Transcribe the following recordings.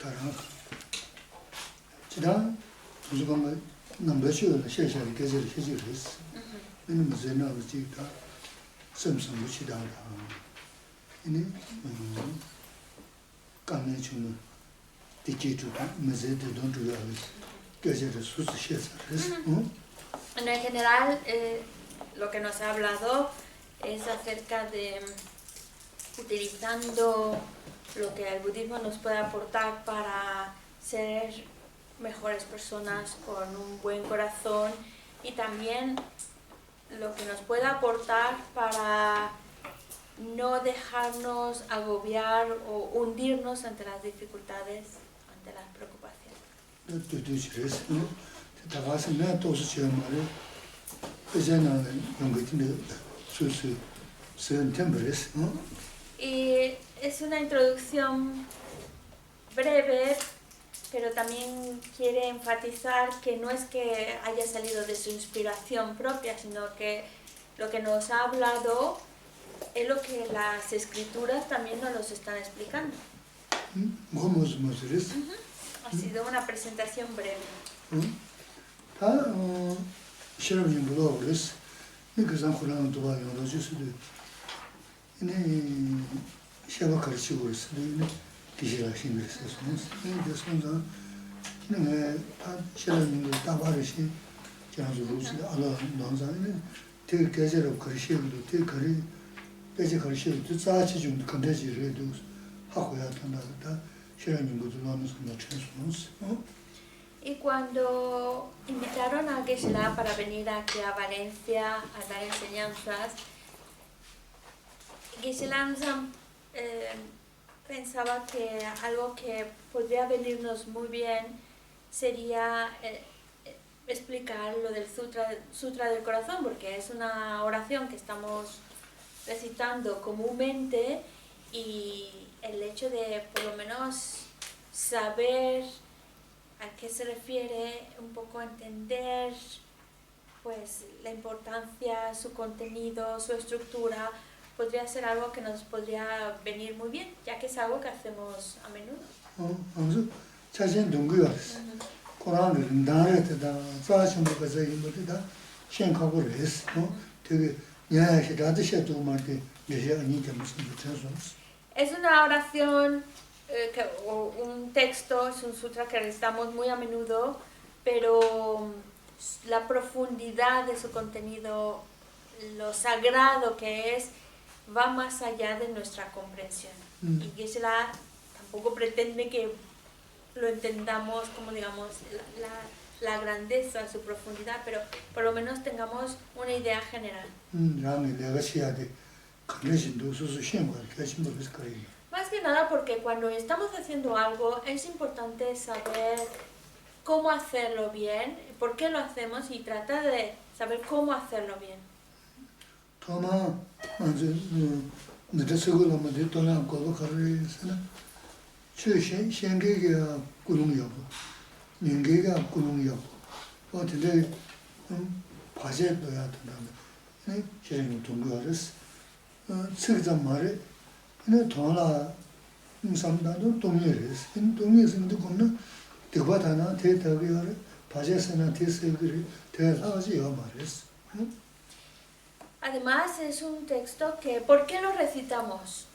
다른 지난 무슨 남배추는 셰셰를 계절 해주를 했어. 왜냐면 제가 지금 섬섬 치다가 이니 강내 주는 디지털 메세드 돈 주야 계절을 수수 셰셰를 En general, lo que nos ha hablado es acerca de utilizando lo que el budismo nos puede aportar para ser mejores personas con un buen corazón y también lo que nos puede aportar para no dejarnos agobiar o hundirnos ante las dificultades, ante las preocupaciones. Y es una introducción breve, pero también quiere enfatizar que no es que haya salido de su inspiración propia, sino que lo que nos ha hablado es lo que las escrituras también nos los están explicando. Ha sido una presentación breve. Y cuando invitaron a Geshe-la para venir aquí a Valencia a dar enseñanzas, Geshe-la pensaba que algo que podría venirnos muy bien sería explicar lo del Sutra del Corazón, porque es una oración que estamos recitando comúnmente y el hecho de por lo menos saber a qué se refiere, un poco entender pues la importancia, su contenido, su estructura, podría ser algo que nos podría venir muy bien, ya que es algo que hacemos a menudo. Es una oración o un texto, es un sutra que recitamos muy a menudo, pero la profundidad de su contenido, lo sagrado que es, va más allá de nuestra comprensión. Y Geshe-la tampoco pretende que lo entendamos como, digamos, la grandeza, su profundidad, pero por lo menos tengamos una idea general. Más que nada porque cuando estamos haciendo algo es importante saber cómo hacerlo bien, por qué lo hacemos y tratar de saber cómo hacerlo bien. Además es un texto que, ¿por qué lo recitamos?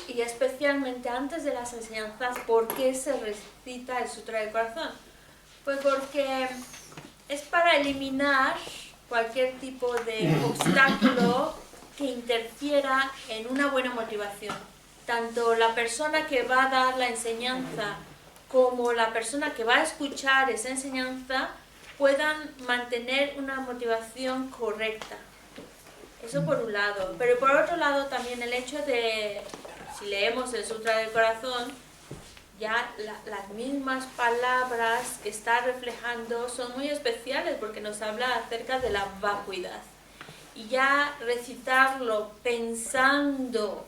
Y especialmente antes de las enseñanzas, ¿por qué se recita el Sutra del Corazón? Pues porque es para eliminar cualquier tipo de obstáculo que interfiera en una buena motivación. Tanto la persona que va a dar la enseñanza como la persona que va a escuchar esa enseñanza puedan mantener una motivación correcta. Eso por un lado, pero por otro lado también el hecho de, si leemos el Sutra del Corazón, ya las mismas palabras que está reflejando son muy especiales porque nos habla acerca de la vacuidad. Y ya recitarlo pensando,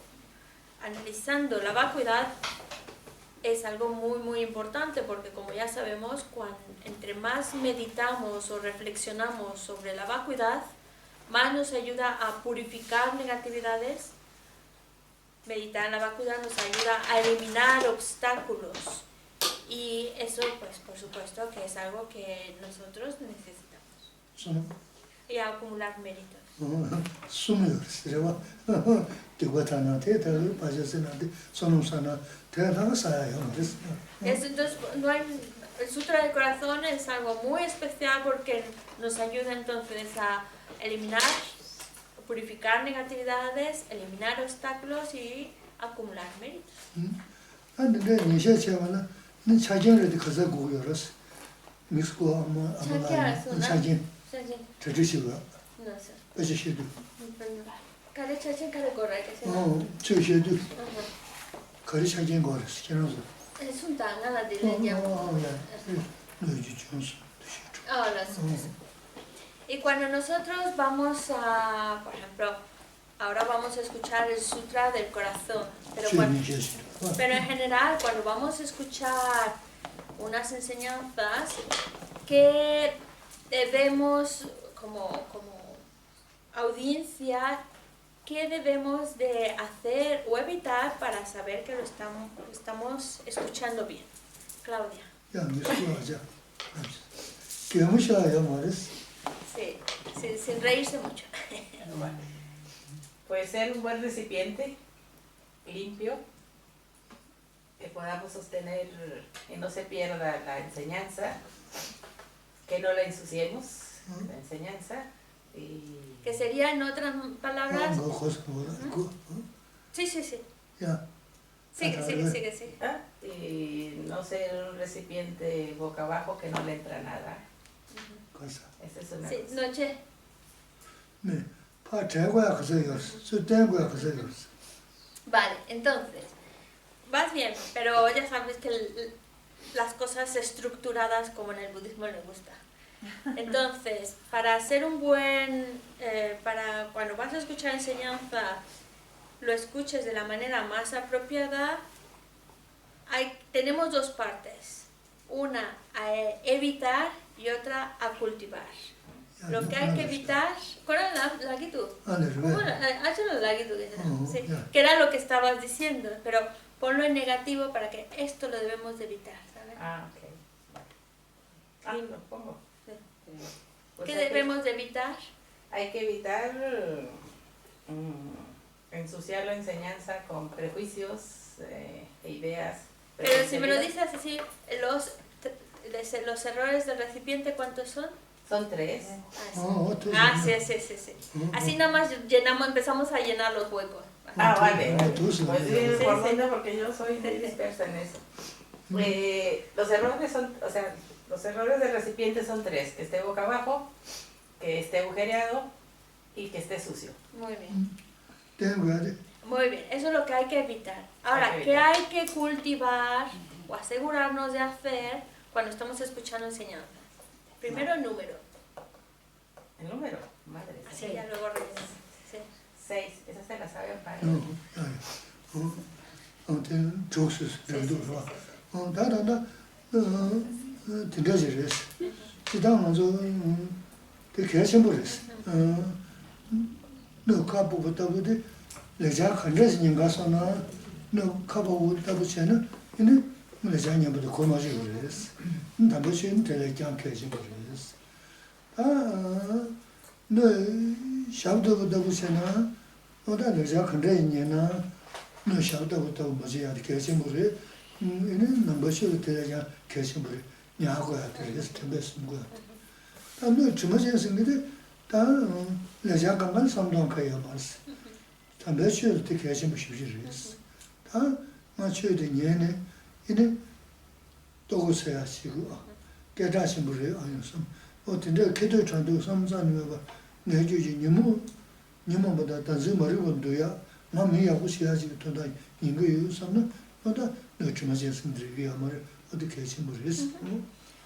analizando la vacuidad es algo muy muy importante porque como ya sabemos, entre más meditamos o reflexionamos sobre la vacuidad, más nos ayuda a purificar negatividades. Meditar en la vacuidad nos ayuda a eliminar obstáculos Y eso, pues, por supuesto, que es algo que nosotros necesitamos. 손 Y acumular méritos. 숨을 쓰려고 되고타나데 더 빠졌으나데 손을 사나 대단한 사야요 그래서 Entonces, no hay, el Sutra del Corazón es algo muy especial porque nos ayuda entonces a eliminar, purificar negatividades, eliminar obstáculos y acumular méritos. 근데 니셔 제가는 니 차진을 가서 고요라서 미스고 아마 차진 저주시고 No sé. 어제시도 Care chachen, care gorra, que se 저시도 거리 차진 거라서 저는 es un tanga la dileña. Ah, lo sé. Y cuando nosotros vamos a, por ejemplo, ahora vamos a escuchar el Sutra del Corazón, pero en general cuando vamos a escuchar unas enseñanzas que debemos como audiencia, ¿qué debemos de hacer o evitar para saber que lo estamos escuchando bien? Claudia. Sí, sin reírse mucho. Bueno, pues ser un buen recipiente, limpio, que podamos sostener y no se pierda la enseñanza, que no la ensuciemos, la enseñanza. Y... Que sería, en otras palabras... Sí. Sigue. ¿Ah? Y no ser un recipiente boca abajo que no le entra nada. Esa es una cosa. Noche. Vale, entonces, vas bien, pero ya sabes que las cosas estructuradas como en el budismo le gusta. Entonces, para hacer un buen, para cuando vas a escuchar enseñanza, lo escuches de la manera más apropiada, tenemos dos partes. Una a evitar y otra a cultivar. Lo que hay que evitar, ¿cuál era la actitud? Que era lo que estabas diciendo, pero ponlo en negativo para que esto lo debemos de evitar, ¿sabes? Ah, ok. Lo pongo. Pues ¿Qué debemos de evitar? Hay que evitar ensuciar la enseñanza con prejuicios e ideas. Pero si me lo dices así, los errores del recipiente, ¿cuántos son? Son 3. Sí. Así nada más empezamos a llenar los huecos. Vale. Pues ir poniendo porque yo soy muy dispersa en eso. Los errores son, los errores del recipiente son 3, que esté boca abajo, que esté agujereado y que esté sucio. Muy bien. Muy bien, eso es lo que hay que evitar. Ahora, ¿qué hay que cultivar o asegurarnos de hacer cuando estamos escuchando enseñanzas? Primero el número. ¿El número? Madre. Así ya luego rellenas. 6, esa se la sabe para.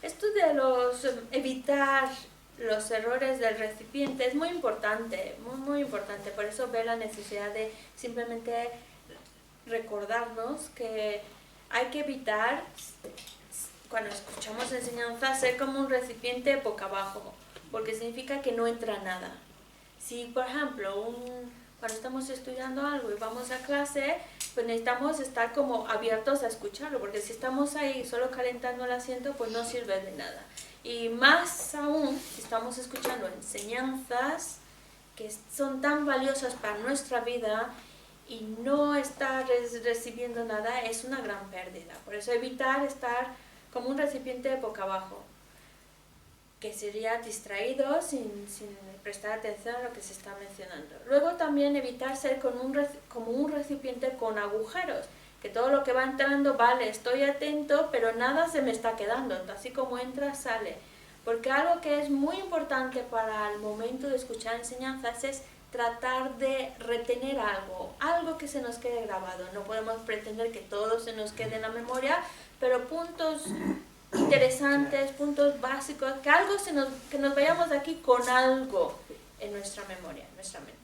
Esto de evitar los errores del recipiente es muy importante, muy importante. Por eso ve la necesidad de simplemente recordarnos que hay que evitar, cuando escuchamos enseñanza, ser como un recipiente boca abajo, porque significa que no entra nada. Si, por ejemplo, Cuando estamos estudiando algo y vamos a clase, pues necesitamos estar como abiertos a escucharlo, porque si estamos ahí solo calentando el asiento, pues no sirve de nada. Y más aún, si estamos escuchando enseñanzas que son tan valiosas para nuestra vida y no estar recibiendo nada es una gran pérdida. Por eso evitar estar como un recipiente boca abajo, que sería distraído sin prestar atención a lo que se está mencionando. Luego también evitar ser como un recipiente con agujeros, que todo lo que va entrando, vale, estoy atento, pero nada se me está quedando, así como entra, sale. Porque algo que es muy importante para el momento de escuchar enseñanzas es tratar de retener algo que se nos quede grabado. No podemos pretender que todo se nos quede en la memoria, pero puntos interesantes, puntos básicos, que nos vayamos de aquí con algo en nuestra memoria, en nuestra mente.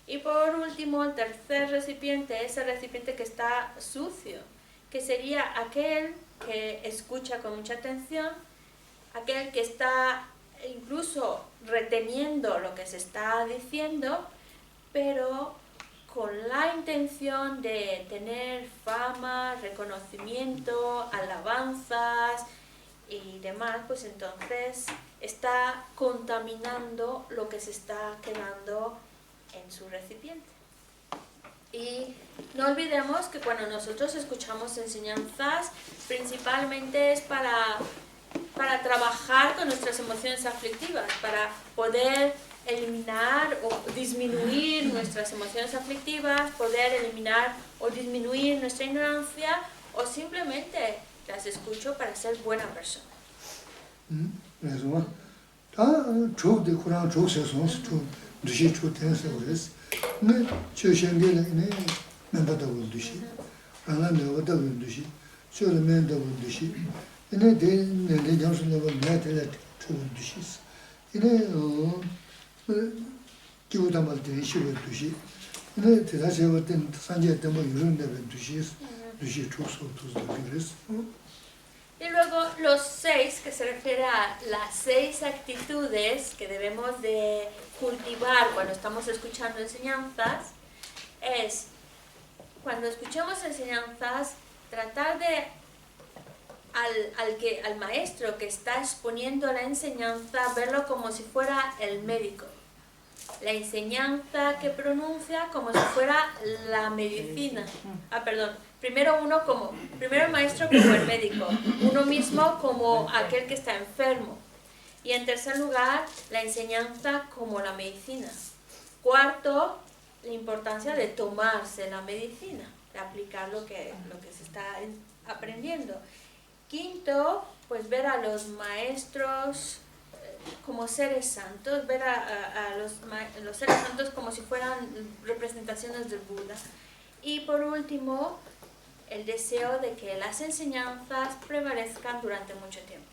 Y por último, el tercer recipiente es el recipiente que está sucio, que sería aquel que escucha con mucha atención, aquel que está incluso reteniendo lo que se está diciendo, pero con la intención de tener fama, reconocimiento, alabanzas y demás, pues entonces está contaminando lo que se está quedando en su recipiente. Y no olvidemos que cuando nosotros escuchamos enseñanzas, principalmente es para trabajar con nuestras emociones aflictivas, para poder eliminar o disminuir nuestras emociones aflictivas, poder eliminar o disminuir nuestra ignorancia, o simplemente las escucho para ser buena persona. Y luego los 6, que se refiere a las 6 actitudes que debemos de cultivar cuando estamos escuchando enseñanzas, es cuando escuchemos enseñanzas, tratar de al maestro que está exponiendo la enseñanza, verlo como si fuera el médico. La enseñanza que pronuncia como si fuera la medicina. Primero el maestro como el médico, uno mismo como aquel que está enfermo. Y en tercer lugar, la enseñanza como la medicina. Cuarto, la importancia de tomarse la medicina, de aplicar lo que se está aprendiendo. Quinto, pues ver a los maestros como seres santos, ver a los seres santos como si fueran representaciones del Buda. Y por último, el deseo de que las enseñanzas prevalezcan durante mucho tiempo.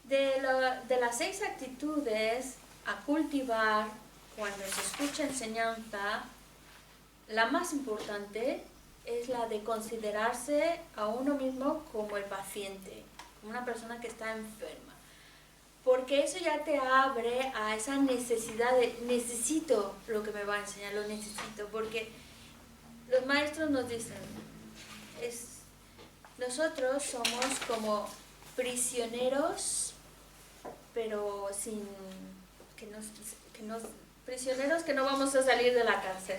De las 6 actitudes a cultivar cuando se escucha enseñanza, la más importante es la de considerarse a uno mismo como el paciente, como una persona que está enferma. Porque eso ya te abre a esa necesidad de necesito lo que me va a enseñar, lo necesito. Porque los maestros nos dicen, nosotros somos como prisioneros, pero prisioneros que no vamos a salir de la cárcel.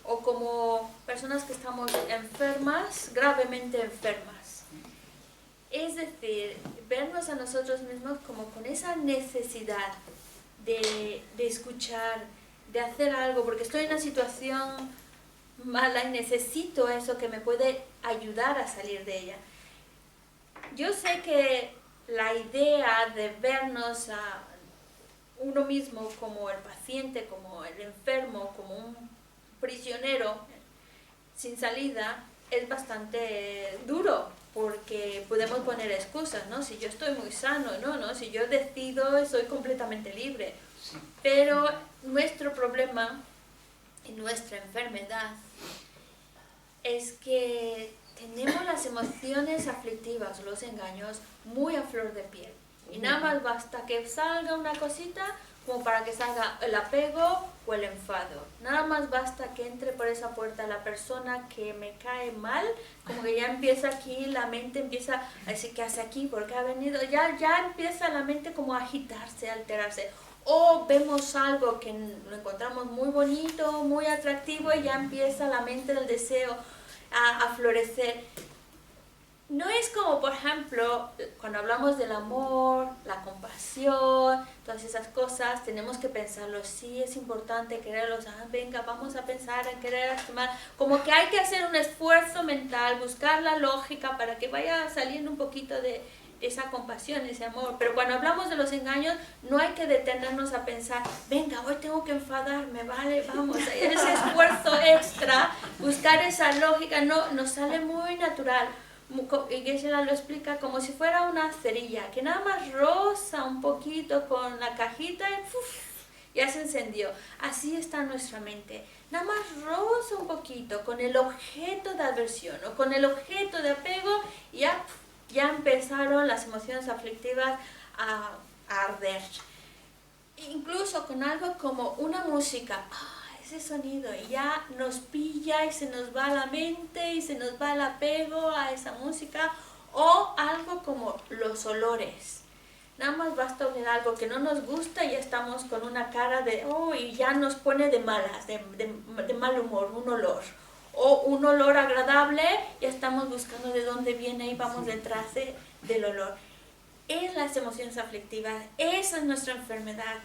O como personas que estamos enfermas, gravemente enfermas. Es decir, vernos a nosotros mismos como con esa necesidad de escuchar, de hacer algo, porque estoy en una situación mala y necesito eso que me puede ayudar a salir de ella. Yo sé que la idea de vernos a uno mismo como el paciente, como el enfermo, como un prisionero sin salida, es bastante duro, porque podemos poner excusas, ¿no? Si yo estoy muy sano, no, si yo decido, soy completamente libre. Pero nuestro problema y nuestra enfermedad es que tenemos las emociones aflictivas, los engaños, muy a flor de piel. Y nada más basta que salga una cosita como para que salga el apego o el enfado. Nada más basta que entre por esa puerta la persona que me cae mal, como que ya empieza aquí, la mente empieza a decir, ¿qué hace aquí? ¿Por qué ha venido? Ya empieza la mente como a agitarse, a alterarse. O vemos algo que lo encontramos muy bonito, muy atractivo y ya empieza la mente del deseo a florecer. No es como, por ejemplo, cuando hablamos del amor, la compasión, todas esas cosas, tenemos que pensarlo. Sí, es importante quererlos. Venga, vamos a pensar en querer estimar. Como que hay que hacer un esfuerzo mental, buscar la lógica para que vaya saliendo un poquito de esa compasión, ese amor. Pero cuando hablamos de los engaños, no hay que detenernos a pensar, venga, hoy tengo que enfadarme, vale, vamos, ese esfuerzo extra, buscar esa lógica, no, nos sale muy natural. Y Geshe lo explica como si fuera una cerilla que nada más roza un poquito con la cajita y ¡puf! Ya se encendió. Así está nuestra mente. Nada más roza un poquito con el objeto de aversión o con el objeto de apego y ya empezaron las emociones aflictivas a arder. Incluso con algo como una música. Ese sonido y ya nos pilla y se nos va la mente y se nos va el apego a esa música, o algo como los olores. Nada más basta oler algo que no nos gusta y ya estamos con una cara de y ya nos pone de malas, de mal humor, un olor. O un olor agradable, ya estamos buscando de dónde viene y vamos detrás del olor. Es las emociones aflictivas, esa es nuestra enfermedad.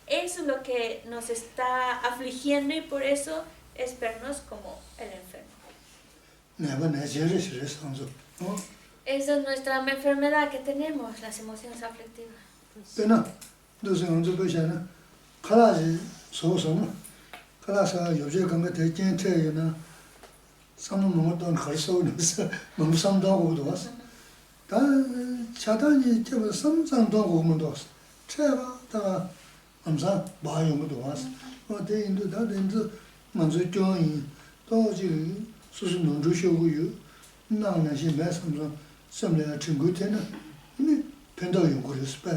Eso es lo que nos está afligiendo y por eso es vernos como el enfermo. Esa es nuestra enfermedad que tenemos, las emociones aflictivas. amsa bayo do was o de indu da denzu manzo join to ji su su nong zhu xiu yu na na xin ba sam zo sam le chen gu ten ni pen dao yong gu de spa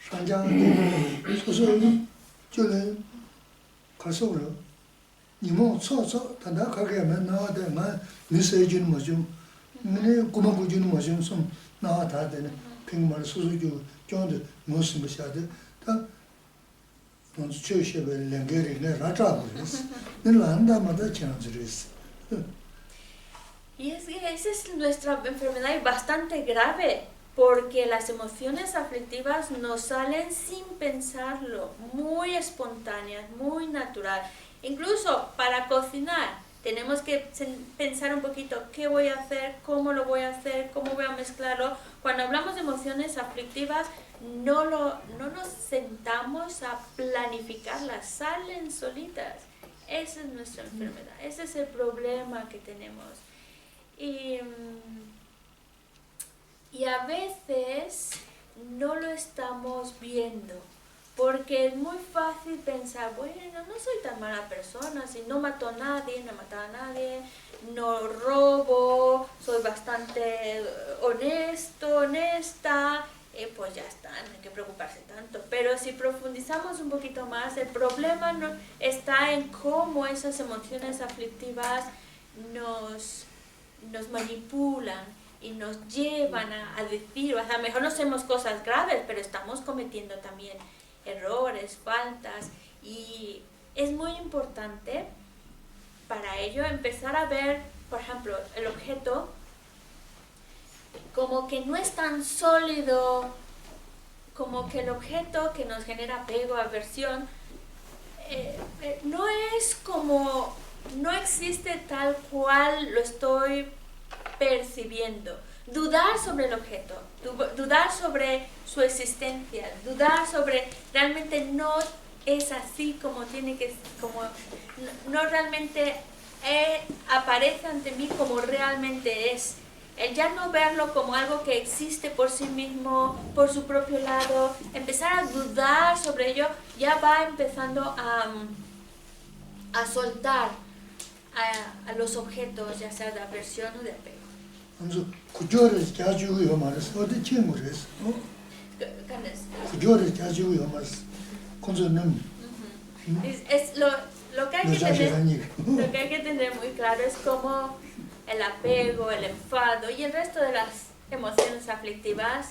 shang jia de su su就le ka so lo ni mo so so ta da ka ge ma na de ma ni se ji mo ju ni ku ma gu ju mo ju som na ta de ping ma su su ju jiao de mo shi ma xia de ta Y es que esa es nuestra enfermedad y bastante grave, porque las emociones aflictivas nos salen sin pensarlo, muy espontáneas, muy natural. Incluso para cocinar tenemos que pensar un poquito qué voy a hacer, cómo lo voy a hacer, cómo voy a mezclarlo. Cuando hablamos de emociones aflictivas, no nos sentamos a planificarlas, salen solitas. Esa es nuestra enfermedad, ese es el problema que tenemos. Y a veces no lo estamos viendo. Porque es muy fácil pensar, bueno, no soy tan mala persona, si no mato a nadie, no he matado a nadie, no robo, soy bastante honesto, honesta, pues ya está, no hay que preocuparse tanto. Pero si profundizamos un poquito más, el problema no, está en cómo esas emociones aflictivas nos manipulan y nos llevan a decir, o sea, a lo mejor no hacemos cosas graves, pero estamos cometiendo también errores, faltas, y es muy importante para ello empezar a ver, por ejemplo, el objeto como que no es tan sólido, como que el objeto que nos genera apego, aversión, no es como, no existe tal cual lo estoy percibiendo. Dudar sobre el objeto, dudar sobre su existencia, dudar sobre realmente no es así como tiene que, como no realmente aparece ante mí como realmente es. El ya no verlo como algo que existe por sí mismo, por su propio lado, empezar a dudar sobre ello, ya va empezando a soltar a los objetos, ya sea de aversión o de apego. 그래서 구조를 가지고 말해서 어디 친구랬어. Ganes. 구조를 가지고 말해서 consonan. Es lo que hay que tener, lo que hay que tener muy claro es cómo el apego, el enfado y el resto de las emociones aflictivas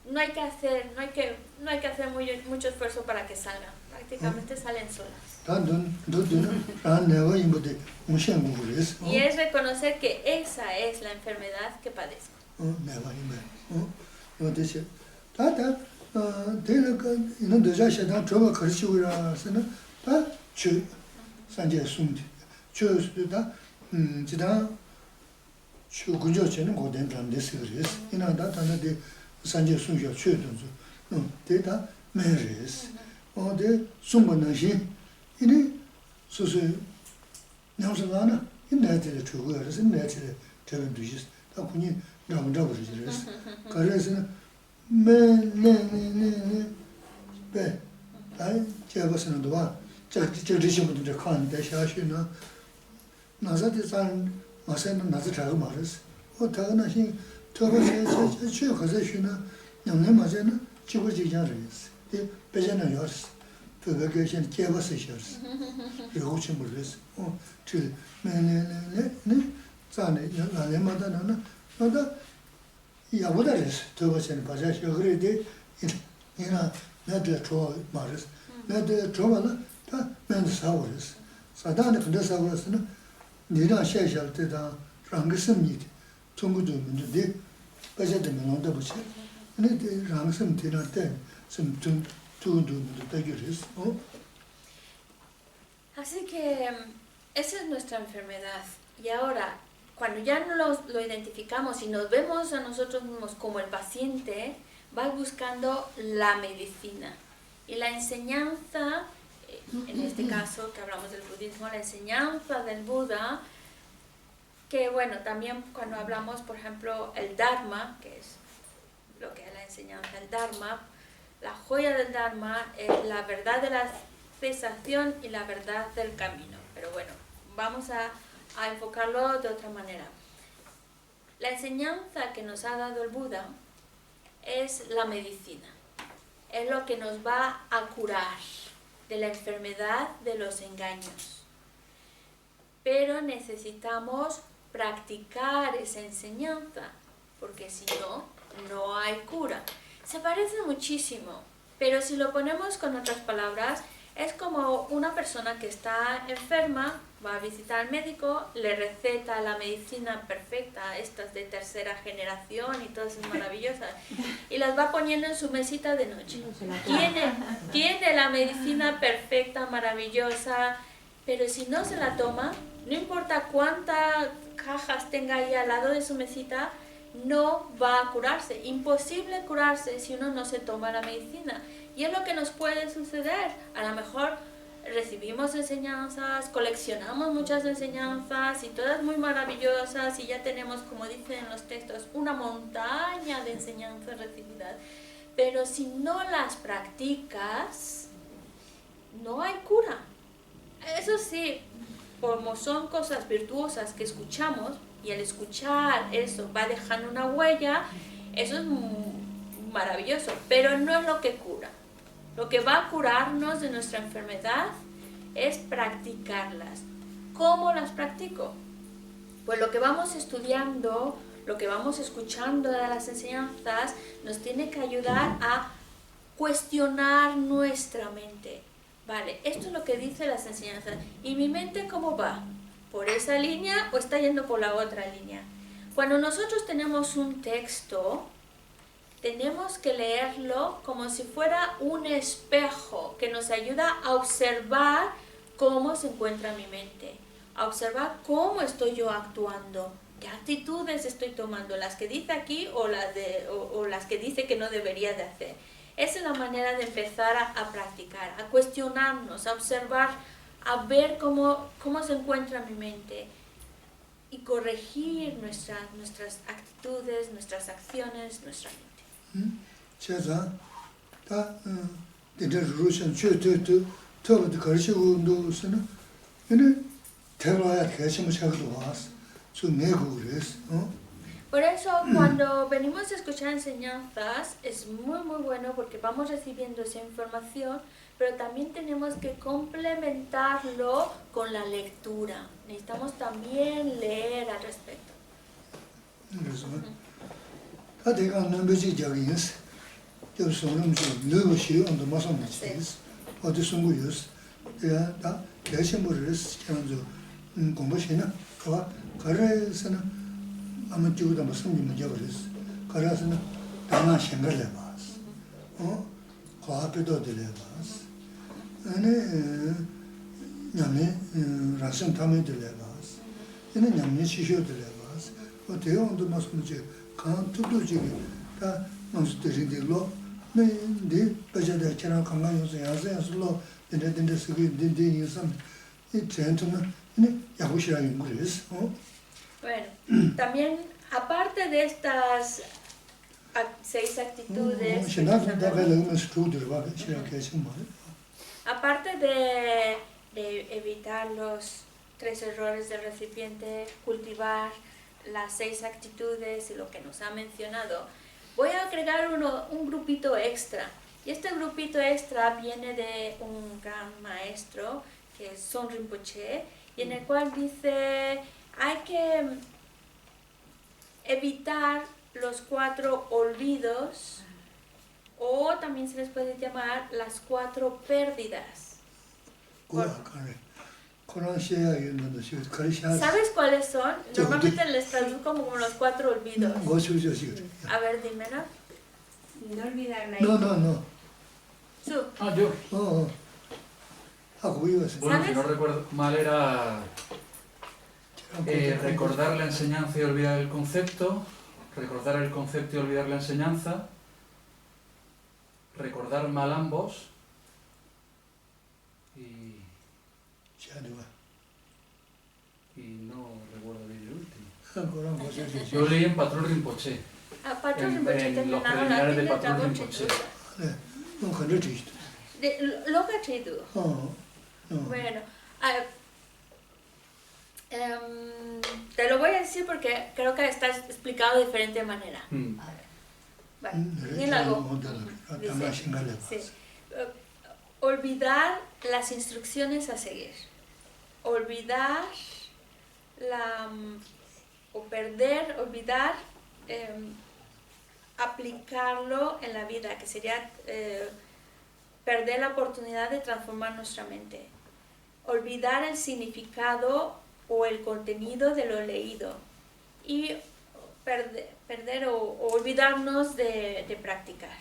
no hay que hacer mucho esfuerzo para que salgan, prácticamente salen solas. Y es reconocer que esa es la enfermedad que padezco. 이니 소소 냥서가나 인내들의 주고야서 인내들의 저런 두지 다 군이 나온다고 그러지랬어. 그래서 매네네네 배 아이 제가서는 도와 저 드시고도 칸데 샤시나 나자데 산 마세는 나자 자고 말았어. 다가나신 저번에 저 가서 쉬나 냥내 맞아는 지고지잖아요. 배전을 했어. 그게 이제 개버스셔스. 이거 좀 모르겠어. 저 네네네 자네 나네마다는 나다 야보다레스. 저번에 바자셔 그래데 이나 나도 저 말았어. 나도 저번에 다 맨사워스. 사단에 근데 사워스는 니랑 셔셔 때다 랑스입니다. 중국도 문제데 바자되면 온다 보지. 근데 랑스 때한테 좀 Así que esa es nuestra enfermedad. Y ahora, cuando ya no lo identificamos y nos vemos a nosotros mismos como el paciente, vas buscando la medicina. Y la enseñanza, en este caso que hablamos del budismo, la enseñanza del Buda, que bueno, también cuando hablamos, por ejemplo, el Dharma, que es lo que es la enseñanza del Dharma, la joya del Dharma es la verdad de la cesación y la verdad del camino. Pero bueno, vamos a enfocarlo de otra manera. La enseñanza que nos ha dado el Buda es la medicina. Es lo que nos va a curar de la enfermedad de los engaños. Pero necesitamos practicar esa enseñanza, porque si no, no hay cura. Se parece muchísimo, pero si lo ponemos con otras palabras, es como una persona que está enferma, va a visitar al médico, le receta la medicina perfecta, estas de tercera generación y todas esas maravillosas, y las va poniendo en su mesita de noche. Tiene la medicina perfecta, maravillosa, pero si no se la toma, no importa cuántas cajas tenga ahí al lado de su mesita, no va a curarse. Imposible curarse si uno no se toma la medicina. Y es lo que nos puede suceder. A lo mejor recibimos enseñanzas, coleccionamos muchas enseñanzas y todas muy maravillosas y ya tenemos, como dicen en los textos, una montaña de enseñanzas recibidas. Pero si no las practicas, no hay cura. Eso sí, como son cosas virtuosas que escuchamos y al escuchar eso va dejando una huella, eso es maravilloso, pero no es lo que cura. Lo que va a curarnos de nuestra enfermedad es practicarlas. ¿Cómo las practico? Pues lo que vamos estudiando, lo que vamos escuchando de las enseñanzas, nos tiene que ayudar a cuestionar nuestra mente. Vale, esto es lo que dice las enseñanzas. ¿Y mi mente cómo va? ¿Por esa línea o está yendo por la otra línea? Cuando nosotros tenemos un texto, tenemos que leerlo como si fuera un espejo que nos ayuda a observar cómo se encuentra mi mente, a observar cómo estoy yo actuando, qué actitudes estoy tomando, las que dice aquí o las que dice que no debería de hacer. Esa es la manera de empezar a practicar, a cuestionarnos, a observar, a ver cómo se encuentra mi mente y corregir nuestras actitudes, nuestras acciones, nuestra mente. 제가 다 이제 루션 최초도 더도 가르치고도서는 얘네 대화야 대신 무시하고 와서 좀 내고 그랬어. Por eso, cuando venimos a escuchar enseñanzas, es muy bueno porque vamos recibiendo esa información, pero también tenemos que complementarlo con la lectura. Necesitamos también leer al respecto. 그래서 다 내가 넘버지 저기스. 저 소름 좀 넣으시오. 또 무슨 말이지? 어디 숨고요스. 내가 다 대신물을 했으면서 공부시나 그와 가르에서는 아무 쪽도 무슨 문제가 그랬어. 그래서는 다만 생각을 해봤어. 그 앞에도 들려봤어. 아니, 냠이 라신 탐에 들려봤어. 얘는 냠이 시쇼 들려봤어. 그 대형도 무슨 문제, 간 투도 지금 다 무슨 뜻인데로, 네 빠져다 지나 강강 요새 야세야스로 된데 쓰기 된데 이선 이 전투는 야구시라는 거였어. Bueno, también, aparte de estas 6 actitudes, aparte de evitar los 3 errores del recipiente, cultivar las 6 actitudes y lo que nos ha mencionado, voy a agregar un grupito extra. Y este grupito extra viene de un gran maestro, que es Son Rinpoche, y en el cual dice: hay que evitar los 4 olvidos, o también se les puede llamar las 4 pérdidas. ¿Sabes cuáles son? Normalmente les traduzco como los 4 olvidos. A ver, dímelo. No olvidar la No. Su. Yo. Bueno, si no recuerdo mal era recordar la enseñanza y olvidar el concepto, recordar el concepto y olvidar la enseñanza, recordar mal ambos y no recuerdo bien el último. Yo leí en Patrón Rinpoche. Patrón Rinpoche en los terminaron preliminares de de Patrón Dragón Rinpoche. Loga Chidu. Bueno, te lo voy a decir porque creo que está explicado de diferente manera. Vale, ¿tiene algo? Dice, sí. Olvidar las instrucciones a seguir. Olvidar aplicarlo en la vida, que sería perder la oportunidad de transformar nuestra mente. Olvidar el significado o el contenido de lo leído y perder o olvidarnos de practicar.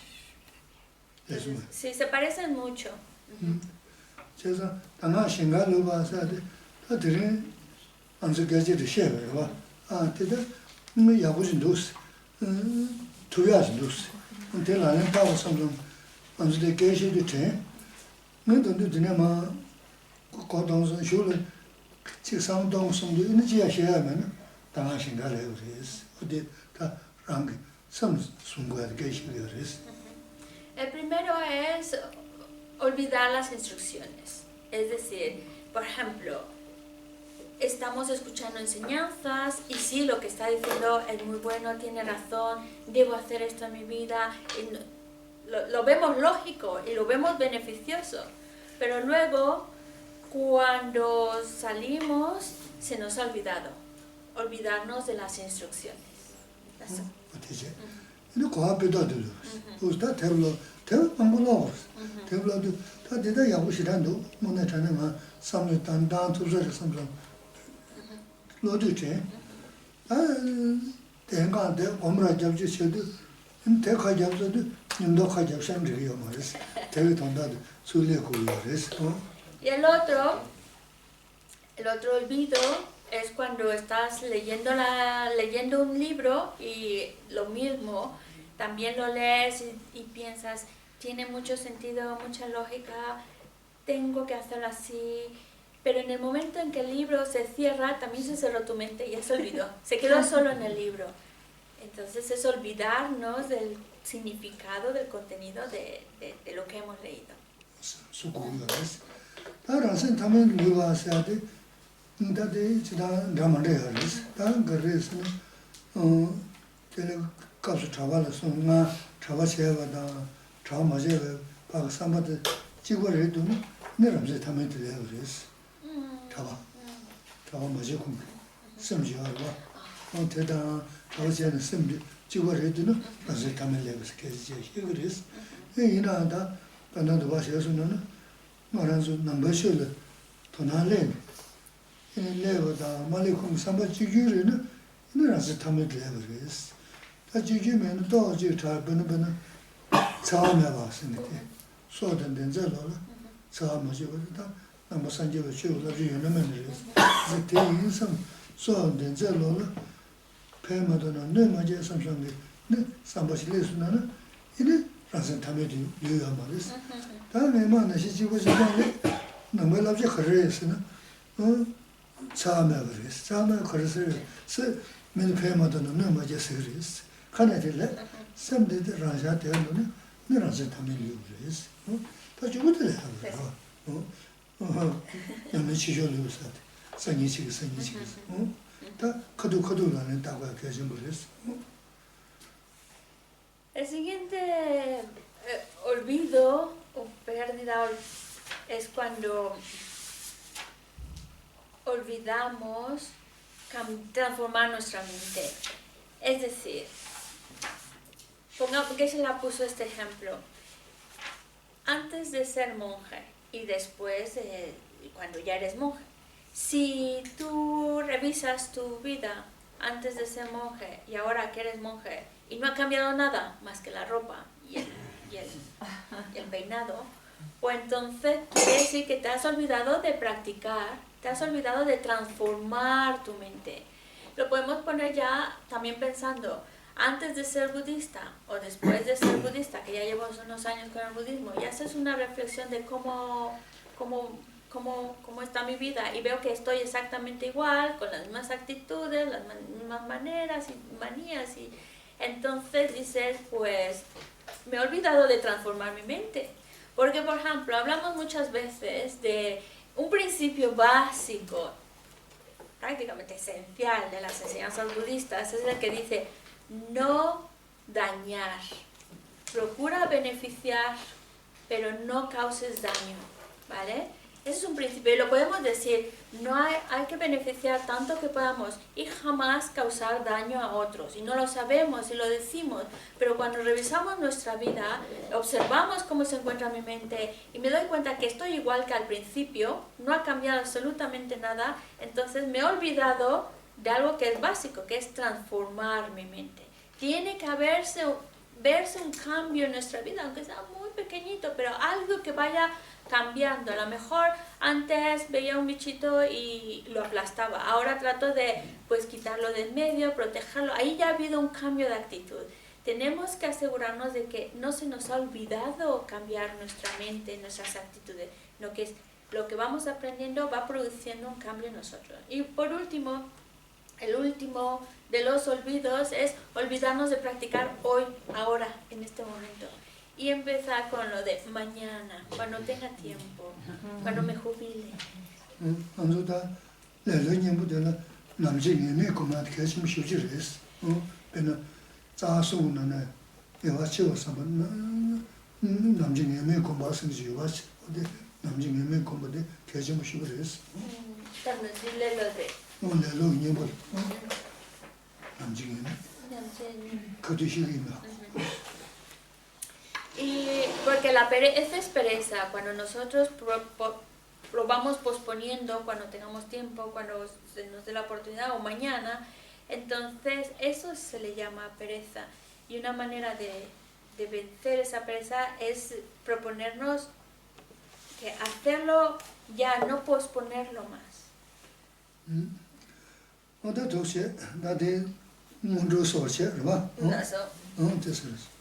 Sí, se parecen mucho. 고동선 쇼를 직상동 성도 있는 지야 해야면 당한 생각을 해요. 어디 다 랑 섬 순고야 계시고요. El primero es olvidar las instrucciones. Es decir, por ejemplo, estamos escuchando enseñanzas y sí, lo que está diciendo es muy bueno, tiene razón, debo hacer esto en mi vida. Lo vemos lógico y lo vemos beneficioso, pero luego cuando salimos se nos ha olvidarnos de las instrucciones. 어떻게? 근데 고압에도 우스다 태블로 방문하고 태블로도 다 대다 야구시란도 뭐네 자네가 삼을 단단 투저를 삼삼 로드체 아 대가데 엄라 잡지 셔도 대가 잡서도 님도 가 잡선 저기요 말이스 대가 돈다도 술래고 그래서 Y el otro olvido es cuando estás leyendo un libro y lo mismo, también lo lees y piensas, tiene mucho sentido, mucha lógica, tengo que hacerlo así, pero en el momento en que el libro se cierra, también se cerró tu mente y ya se olvidó, se quedó solo en el libro. Entonces es olvidarnos del significado, del contenido de lo que hemos leído. 다른 타면 누가 해야 돼? 근데 지다 남아래야 돼. 다른 거래서는 제가 가서 잡아서 나 잡아셔야다. 잡아 맞아요. 박 삼바도 찍어를 해도 내려서 타면 돼요. 그래서 잡아 맞고 섬지하고 대단 어제는 섬지 찍어를 해도 그래서 타면 돼서 계속 그래서 이나다 반도 봐셔서는 말아서 남버셔를 도나래 내가 말이콩 삼바 지규르는 이나서 타면 돼요. 그래서 다 지규면 또 이제 잘 버는 처음에 봤으니까 소든 된자로 처음이지다 남부 산지로 쉬어서 유명한 그래서 대인성 소든 된자로 배마도는 내 맞아 삼성에 네 삼바실에서는 이제 라선 타면 돼요. 말이스 다음에 만나 시지고 싶은데 너무 lap지 그래서는 처음에 그래서 처음에 그래서 맨 배마도는 내 맞아 그래서 가나들래 샘데드 라자 되는 너라서 타면 그래서 다 죽어들 하고 너무 치료를 했어 생이치 다 커도라는 다고 계신 그래서 El siguiente olvido o pérdida es cuando olvidamos transformar nuestra mente. Es decir, pongamos que se la puso este ejemplo. Antes de ser monje y después cuando ya eres monje, si tú revisas tu vida antes de ser monje y ahora que eres monje y no ha cambiado nada más que la ropa y el peinado, pues entonces quiere decir que te has olvidado de practicar, te has olvidado de transformar tu mente. Lo podemos poner ya también pensando, antes de ser budista o después de ser budista, que ya llevo unos años con el budismo, y haces una reflexión de cómo está mi vida y veo que estoy exactamente igual, con las mismas actitudes, las mismas maneras y manías, y entonces dices, pues me he olvidado de transformar mi mente. Porque, por ejemplo, hablamos muchas veces de un principio básico, prácticamente esencial de las enseñanzas budistas, es el que dice no dañar, procura beneficiar, pero no causes daño, ¿vale? Ese es un principio y lo podemos decir, no hay que beneficiar tanto que podamos y jamás causar daño a otros. Y no lo sabemos y lo decimos, pero cuando revisamos nuestra vida, observamos cómo se encuentra mi mente y me doy cuenta que estoy igual que al principio, no ha cambiado absolutamente nada, entonces me he olvidado de algo que es básico, que es transformar mi mente. Tiene que verse un cambio en nuestra vida, aunque sea muy pequeñito, pero algo que vaya cambiando. A lo mejor antes veía un bichito y lo aplastaba, ahora trato de quitarlo de en medio, protegerlo. Ahí ya ha habido un cambio de actitud. Tenemos que asegurarnos de que no se nos ha olvidado cambiar nuestra mente, nuestras actitudes, lo que es lo que vamos aprendiendo va produciendo un cambio en nosotros. Y por último, el último de los olvidos es olvidarnos de practicar hoy, ahora, en este momento. Y empezar con lo de mañana, cuando tenga tiempo, cuando me jubile. También dile lo de... Y porque la pereza es pereza, cuando nosotros lo vamos posponiendo, cuando tengamos tiempo, cuando se nos dé la oportunidad o mañana, entonces eso se le llama pereza. Y una manera de vencer esa pereza es proponernos que hacerlo ya, no posponerlo más.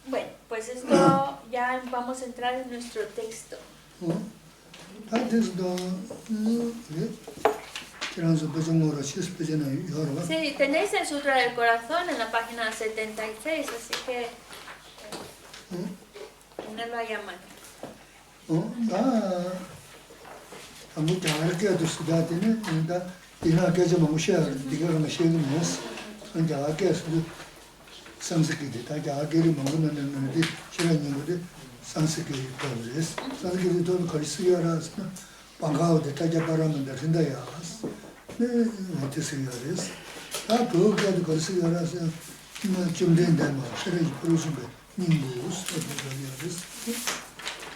Bueno, pues esto ya vamos a entrar en nuestro texto. Sí, tenéis el Sutra del Corazón en la página 76, así que tenerlo ahí a mano.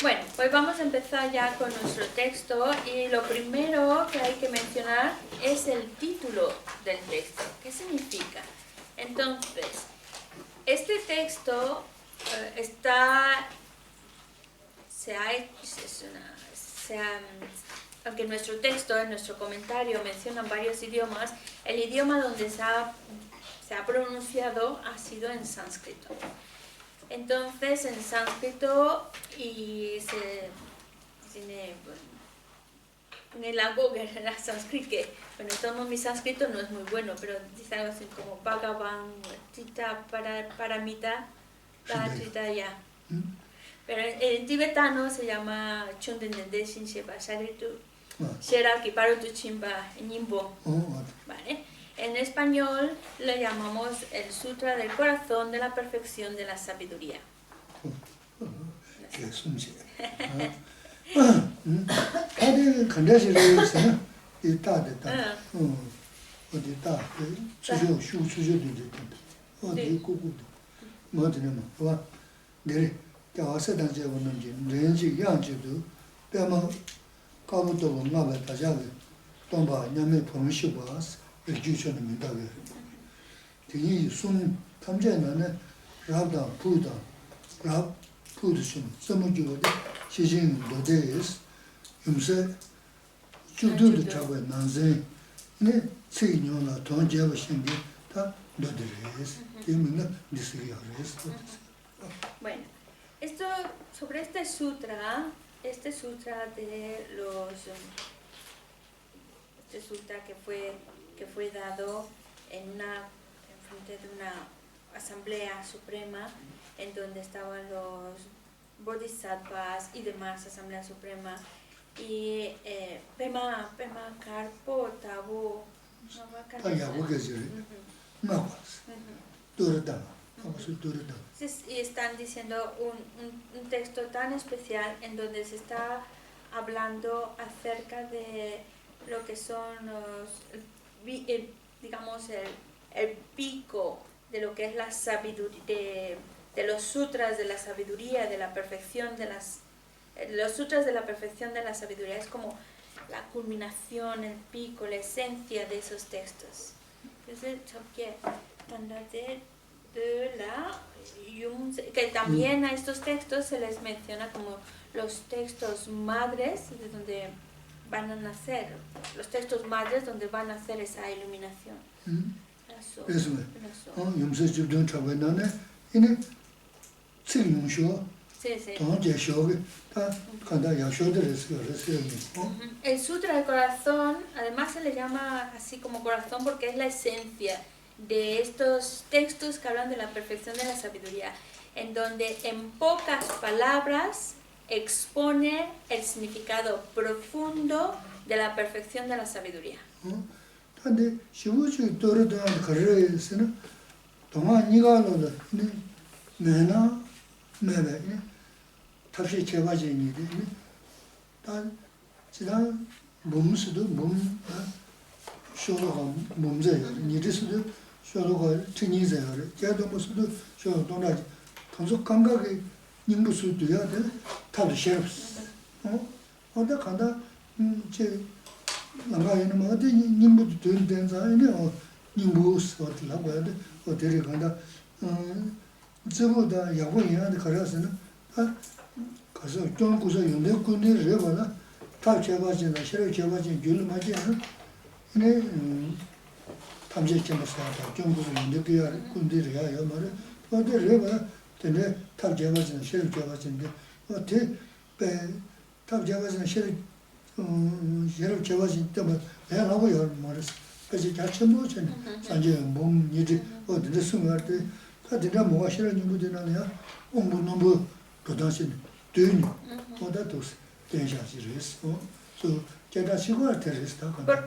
Bueno, pues vamos a empezar ya con nuestro texto y lo primero que hay que mencionar es el título del texto. ¿Qué significa? Entonces, este texto aunque en nuestro texto, en nuestro comentario mencionan varios idiomas, el idioma donde se ha pronunciado ha sido en sánscrito. Entonces, en sánscrito y en el Google era sánscrito, que bueno, todo mi sánscrito no es muy bueno, pero dice algo así como Bhagavan, Tita, Paramita, Tita ya. Pero en tibetano se llama Chundendende Shinseba Sharitu, Shera Kiparutu Chimba Nimbo. ¿Vale? En español le llamamos el Sutra del Corazón de la Perfección de la Sabiduría. Bueno, sobre este sutra que fue dado en frente de una asamblea suprema en donde estaban los bodhisattvas y demás asamblea suprema y Pema Karpo Tabu y están diciendo un texto tan especial en donde se está hablando acerca de lo que son el pico de lo que es la sabiduría, de los sutras de la sabiduría, de la perfección los sutras de la perfección de la sabiduría. Es como la culminación, el pico, la esencia de esos textos. Que también a estos textos se les menciona como los textos madres de donde van a nacer, los textos madres donde van a hacer esa iluminación. Sí, sí. El Sutra del Corazón, además se le llama así como corazón porque es la esencia de estos textos que hablan de la perfección de la sabiduría, en donde en pocas palabras expone el significado profundo de la perfección de la sabiduría.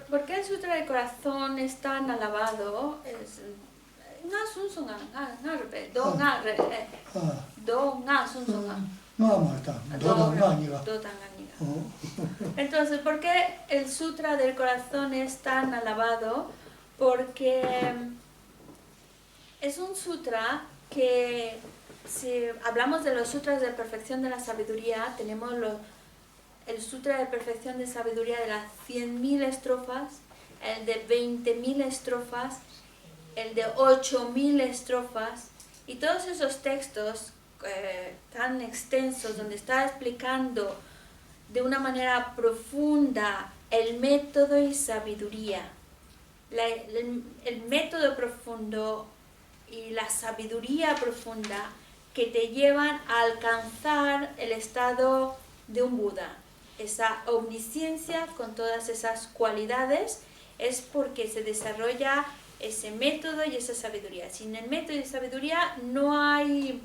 ¿Por qué el Sutra del Corazón es tan alabado? Entonces, ¿por qué el Sutra del Corazón es tan alabado? Porque es un sutra que, si hablamos de los sutras de perfección de la sabiduría, tenemos el Sutra de Perfección de Sabiduría de las 100.000 estrofas, el de 20.000 estrofas, el de 8.000 estrofas, y todos esos textos tan extensos donde está explicando de una manera profunda el método y sabiduría, el método profundo y la sabiduría profunda que te llevan a alcanzar el estado de un Buda. Esa omnisciencia con todas esas cualidades es porque se desarrolla ese método y esa sabiduría. Sin el método y sabiduría no hay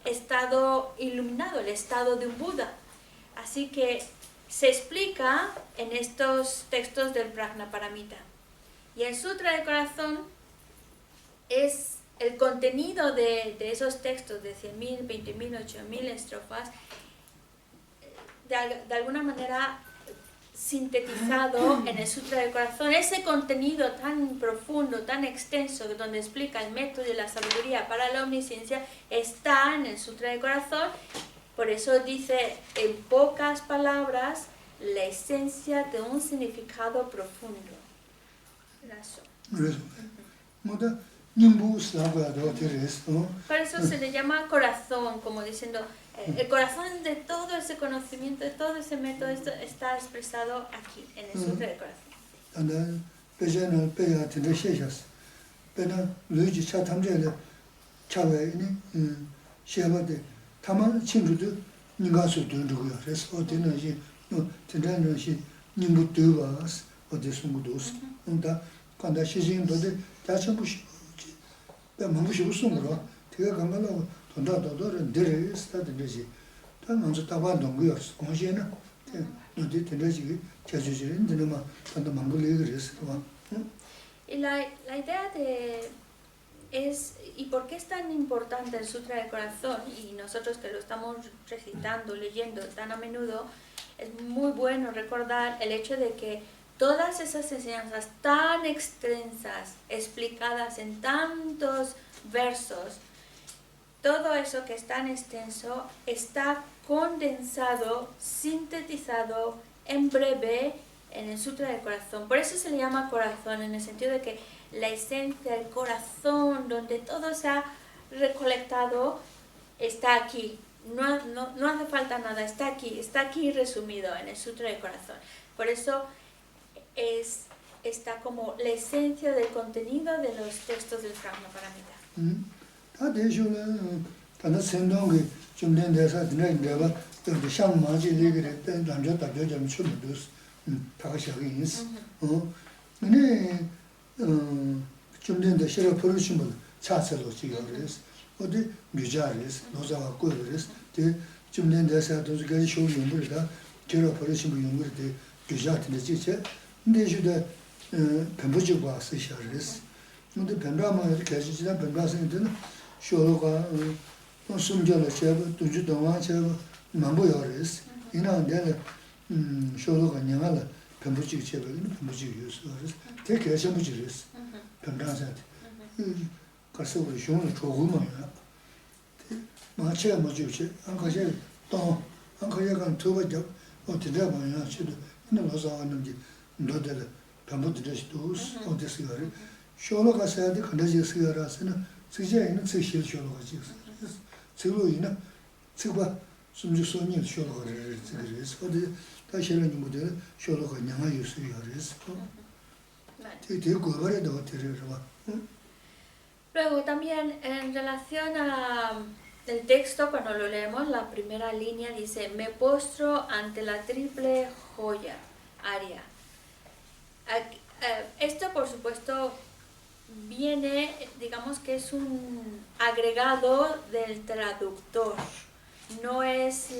estado iluminado, el estado de un Buda. Así que se explica en estos textos del Prajnaparamita. Y el Sutra del Corazón es el contenido de esos textos de 100.000, 20.000, 8.000 estrofas, de alguna manera sintetizado en el Sutra del Corazón. Ese contenido tan profundo, tan extenso, donde explica el método y la sabiduría para la omnisciencia, está en el Sutra del Corazón. Por eso dice en pocas palabras la esencia de un significado profundo. Por eso se le llama corazón, como diciendo, el corazón de todo ese conocimiento, de todo ese método, esto está expresado aquí, en el Sutra del Corazón. Y la idea es, ¿y por qué es tan importante el Sutra del Corazón? Y nosotros que lo estamos recitando, leyendo tan a menudo, es muy bueno recordar el hecho de que todas esas enseñanzas tan extensas, explicadas en tantos versos, todo eso que es tan extenso está condensado, sintetizado en breve en el Sutra del Corazón. Por eso se le llama corazón, en el sentido de que la esencia, el corazón, donde todo se ha recolectado, está aquí. No hace falta nada, está aquí resumido en el Sutra del Corazón. Por eso está como la esencia del contenido de los textos del Prajnaparamita. 단다 생동이 좀 된데서 내가 또 샹마지 얘기를 했던 남자다 여자면 좀 됐어. 다가 시작이 있어. 근데 좀 된데 싫어 버리시면 차서로 지금 그래서 어디 뮤자리스 노자가 거기서 좀 된데서 또 그게 쇼 용물이다. 저러 버리시면 용물이 규자한테 지체 근데 주다 변부지고 와서 시작했어. 근데 변라만 이렇게 해주지다 변라선들은 쇼로가 숨겨를 제가 두주 동안 제가 만보여랬어. 이나 내가 쇼로가 냥을 변부지고 제가 변부지고 요소 그래서 되게 개셔부지랬어. 변라선한테. 가서 우리 쇼는 조금만이야. 마치가 뭐지? 안 가지 또안 가지가 두 번째 어디다 봐야 지도 근데 와서 하는지 너들 변부들도 어디서 그래? 쇼로가 써야 돼. 근데 쓰여라서는 쓰지에는 쓰실 쇼로가 지금. 쓰로이나 쓰고 숨지 손이 쇼로가 그래서 어디 다시는 모델 쇼로가 냥아 유수요 그래서. 되게 고발해도 되려고. Luego también en relación a el texto, cuando lo leemos, la primera línea dice: me postro ante la triple joya, Aria. Esto, por supuesto, viene, digamos que es un agregado del traductor, no es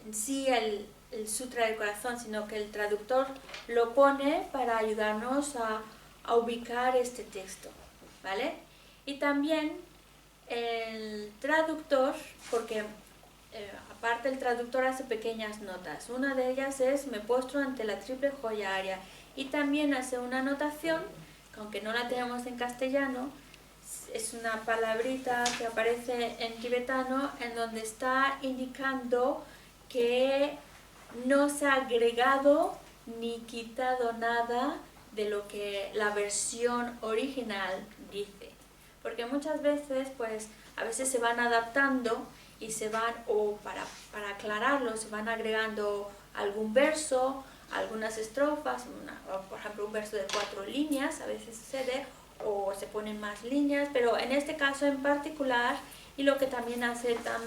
en sí el Sutra del Corazón, sino que el traductor lo pone para ayudarnos a ubicar este texto, ¿vale? Y también el traductor, porque aparte el traductor hace pequeñas notas, una de ellas es: me postro ante la triple joya Aria, y también hace una anotación, que aunque no la tenemos en castellano, es una palabrita que aparece en tibetano en donde está indicando que no se ha agregado ni quitado nada de lo que la versión original dice, porque muchas veces pues a veces se van adaptando y se van, o para aclararlo, se van agregando algún verso, algunas estrofas, por ejemplo un verso de 4 líneas, a veces sucede, o se ponen más líneas, pero en este caso en particular, y lo que también hace tan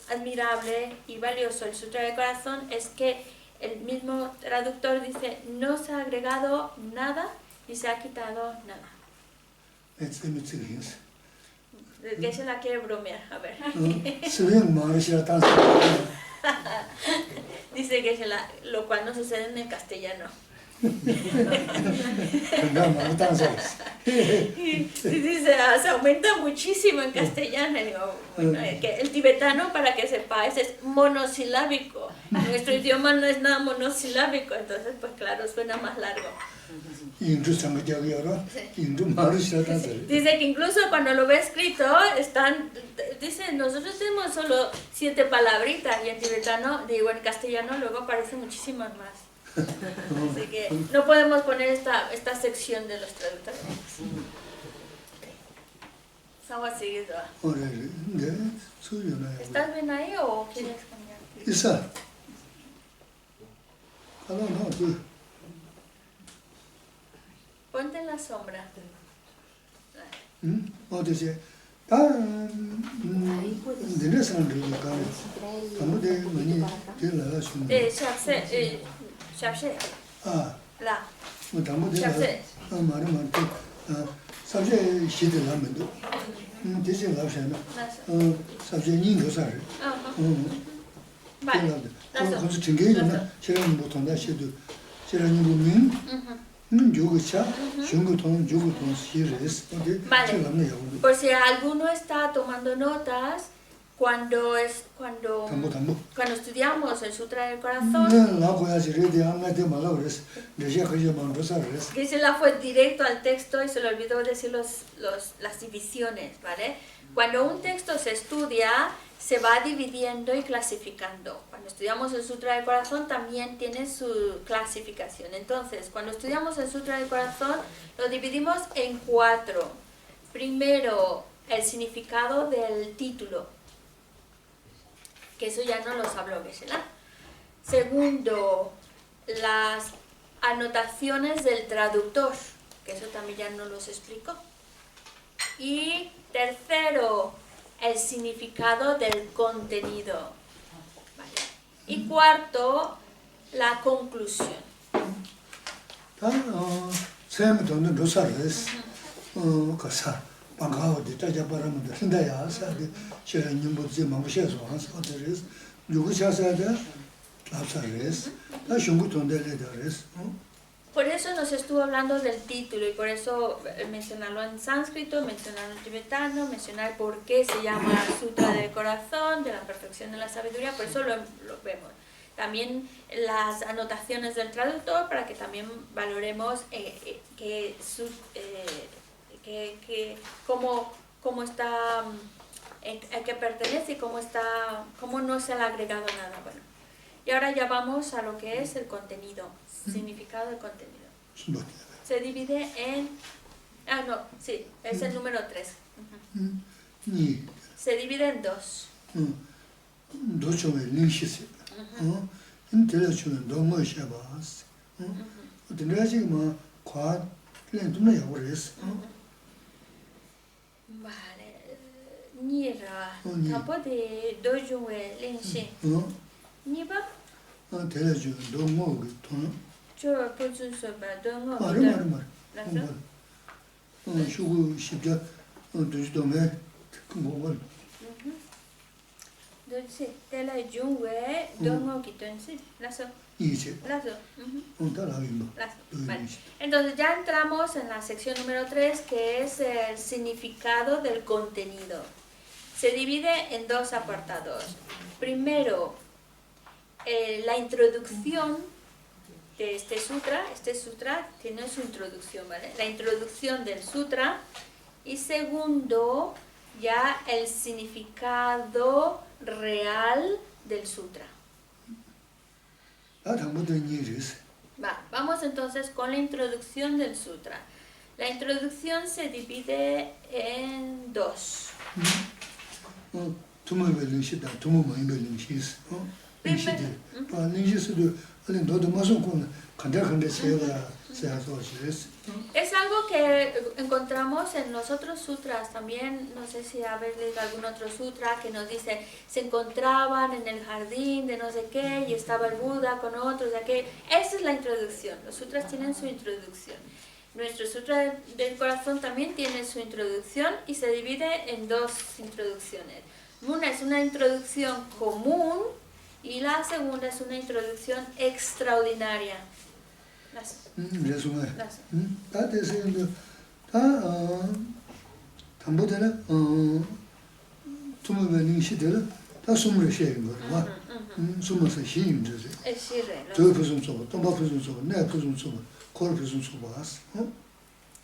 admirable y valioso el Sutra del Corazón es que el mismo traductor dice: no se ha agregado nada ni se ha quitado nada. ¿Qué se la quiere bromear? A ver. Dice que lo cual no sucede en el castellano. Y dice, se aumenta muchísimo en castellano. Digo, bueno, que el tibetano, para que sepáis, es monosilábico. Nuestro idioma no es nada monosilábico, entonces pues claro, suena más largo. Dice que incluso cuando lo ve escrito, dice, nosotros tenemos solo 7 palabritas, y en tibetano, digo, en castellano luego aparecen muchísimas más. Así que no podemos poner esta sección de los traductores. ¿Estás bien ahí o quieres cambiar? Ponte en la sombra. La. Vale. Por si alguno está tomando notas, cuando estudiamos el Sutra del Corazón, Gisela fue directo al texto y se le olvidó decir las divisiones, ¿vale? Cuando un texto se estudia, se va dividiendo y clasificando. Cuando estudiamos el Sutra del Corazón también tiene su clasificación. Entonces, cuando estudiamos el Sutra del Corazón, lo dividimos en 4. Primero, el significado del título, que eso ya no los habló Geshe-la. Segundo, las anotaciones del traductor, que eso también ya no los explicó. Y tercero, el significado del contenido. ¿Vale? Y cuarto, la conclusión. 다 세면도는 로사레스 가사 방가오디 따자바라면 된다야 사데 제가 님보지 마무셔서 하서데레스 누구샤사데 라사레스 다 슝구 돈데레데레스 Por eso nos estuvo hablando del título y por eso mencionarlo en sánscrito, mencionarlo en tibetano, mencionar por qué se llama Sutra del Corazón, de la perfección de la sabiduría, por eso lo vemos. También las anotaciones del traductor para que también valoremos cómo está, a qué pertenece y cómo no se le ha agregado nada. Bueno, y ahora ya vamos a lo que es el contenido, significado del contenido. Se divide en... es el número 3. Se divide en dos. Vale. Nira. Tampo de dojungwe lenshin. Niba? Yo putsun soba dongo. Entonces, tela jungwe dongo kitonsi. Lazo. Lazo. Vale. Entonces ya entramos en la sección número 3, que es el significado del contenido. Se divide en dos apartados. Primero, la introducción de este sutra tiene su introducción, ¿vale? La introducción del sutra. Y segundo, ya el significado real del sutra. Vamos entonces con la introducción del sutra. La introducción se divide en dos. Es algo que encontramos en los otros sutras también. No sé si habéis leído algún otro sutra que nos dice se encontraban en el jardín de no sé qué y estaba el Buda con otros de aquel. Esa es la introducción. Los sutras tienen su introducción. Nuestro sutra del corazón también tiene su introducción y se divide en dos introducciones. Una es una introducción común y la segunda es una introducción extraordinaria.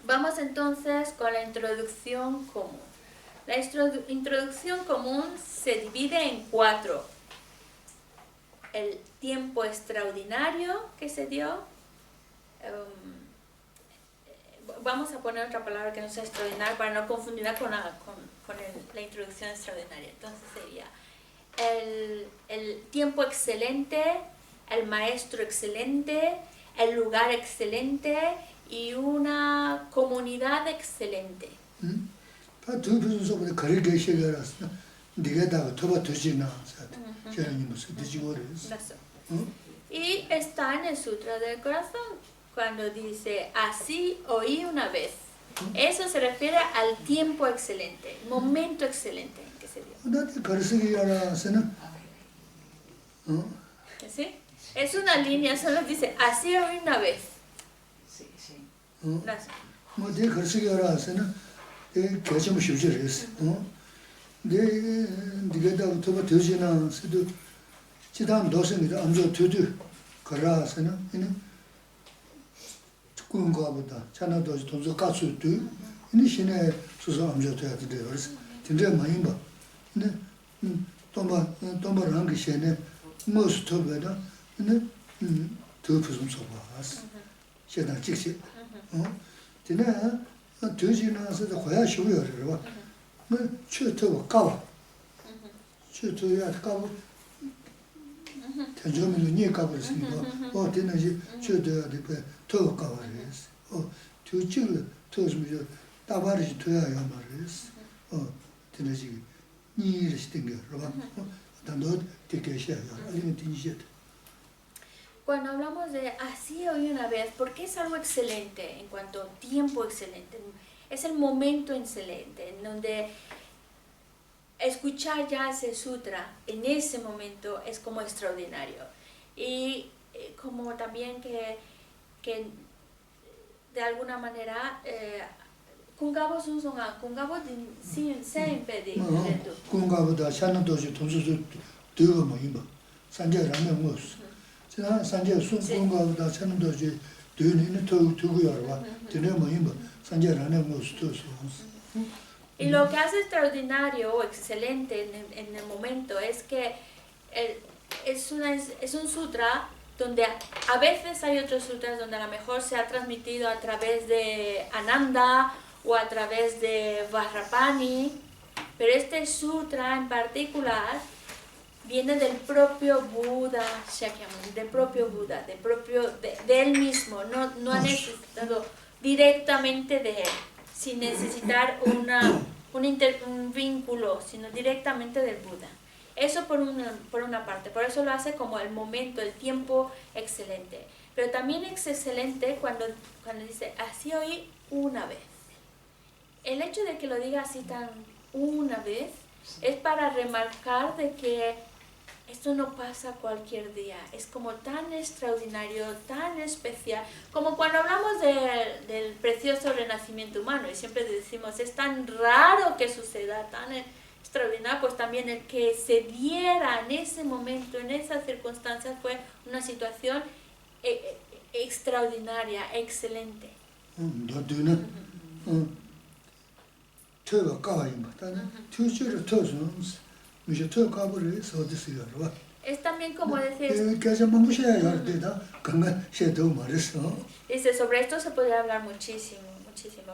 Vamos entonces con la introducción común. La introducción común se divide en 4. El tiempo extraordinario que se dio. Vamos a poner otra palabra que no sea extraordinaria para no confundirla con la introducción extraordinaria. Entonces sería el tiempo excelente, el maestro excelente, el lugar excelente y una comunidad excelente. Y está en el Sutra del Corazón, cuando dice, así oí una vez. Eso se refiere al tiempo excelente, el momento excelente en que se dio. ¿Sí? Es una línea, solo dice, así oí una vez. Sí. Cuando hablamos de así hoy una vez, porque es algo excelente en cuanto a tiempo excelente, es el momento excelente en donde escuchar ya ese sutra en ese momento es como extraordinario. Y como también que de alguna manera Kungabo Sunsonga, Kungabo sin impede. Kungabo Shana Dojo Tonsu Dugo Moimba, Sanja Ramen Sanja Sun Kungabo Shana Dojo Duni Tugu Yorba, Tune Moimba, Sanja Ramen Y lo que hace extraordinario o excelente en el momento es que es un sutra donde a veces hay otros sutras donde a lo mejor se ha transmitido a través de Ananda o a través de Vajrapani, pero este sutra en particular viene del propio Buda Shakyamuni, del propio Buda, de él mismo, no ha necesitado directamente de él, sin necesitar un vínculo, sino directamente del Buda. Eso por una parte, por eso lo hace como el momento, el tiempo excelente. Pero también es excelente cuando dice, así oí una vez. El hecho de que lo diga así tan una vez es para remarcar de que esto no pasa cualquier día, es como tan extraordinario, tan especial, como cuando hablamos del precioso renacimiento humano y siempre decimos, es tan raro que suceda, tan extraordinario, pues también el que se diera en ese momento, en esas circunstancias, fue una situación extraordinaria, excelente. Es también como decir, dice, sobre esto se podría hablar muchísimo,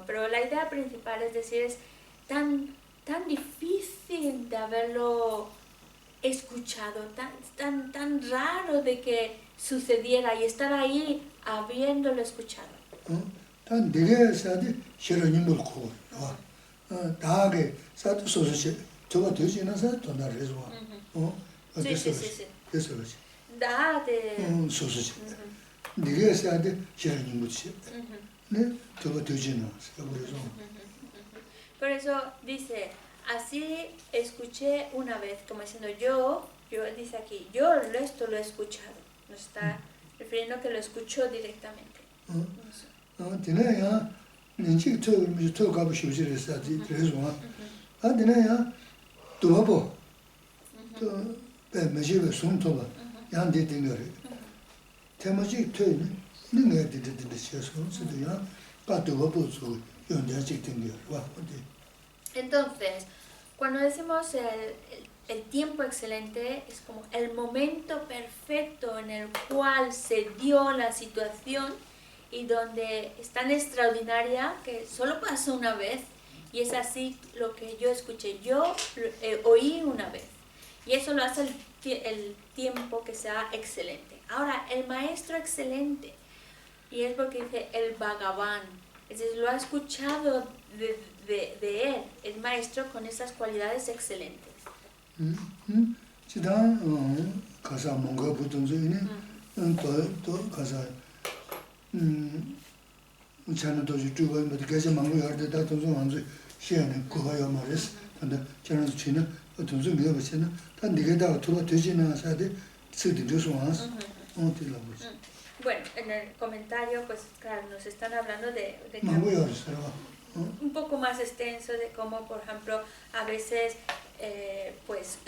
pero la idea principal es decir, es tan difícil de haberlo escuchado, tan raro de que sucediera y estar ahí habiéndolo escuchado. Por eso dice, así escuché una vez, como diciendo yo dice aquí, yo esto lo he escuchado, no está refiriendo a que lo escuchó directamente. Entonces, cuando decimos el tiempo excelente, es como el momento perfecto en el cual se dio la situación y donde es tan extraordinaria que solo pasó una vez y es así lo que yo escuché, yo oí una vez y eso lo hace el tiempo que sea excelente. Ahora, el maestro excelente, y es porque dice el Bhagavan, es decir, lo ha escuchado de él, el maestro con esas cualidades excelentes. Bueno, en el comentario, pues claro, nos están hablando de un poco más extenso de cómo, por ejemplo, a veces, pues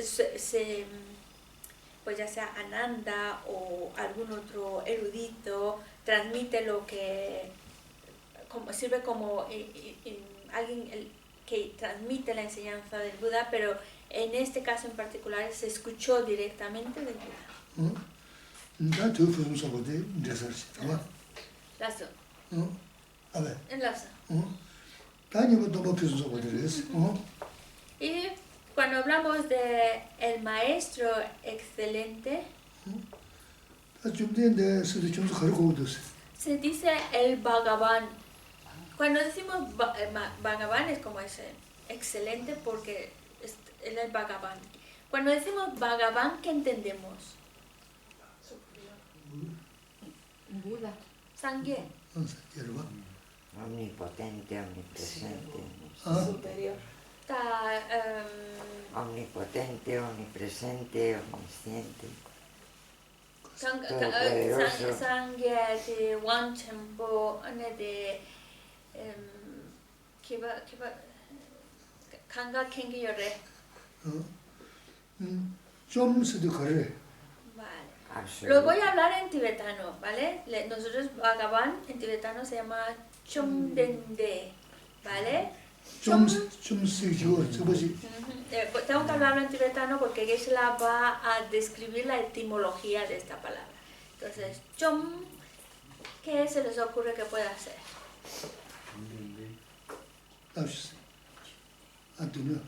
ya sea Ananda o algún otro erudito, transmite lo que sirve como alguien que transmite la enseñanza del Buda, pero en este caso en particular se escuchó directamente del Buda. Lazo. Enlaza. Y cuando hablamos de el maestro excelente, se dice el Bhagavan. Cuando decimos Bhagavan es como ese excelente porque él es Bhagavan. Cuando decimos Bhagavan, ¿qué entendemos? Buda. Sangye. Omnipotente, omnipresente. Superior. Omnipotente, omnipresente, omnisciente. Todopoderoso. Sangye de Wanchenpo, de Kanga Kengi Yore. 좀 쓰도 그래. Vale. Absoluto. Lo voy a hablar en tibetano, ¿vale? Nosotros Bhagavan en tibetano se llama Chomdende, ¿vale? 좀 쓰지고 저거지. Tengo que hablarlo en tibetano porque Geshe-la va a describir la etimología de esta palabra. Entonces, Chom, ¿qué se les ocurre que pueda ser? 다시. 안도는.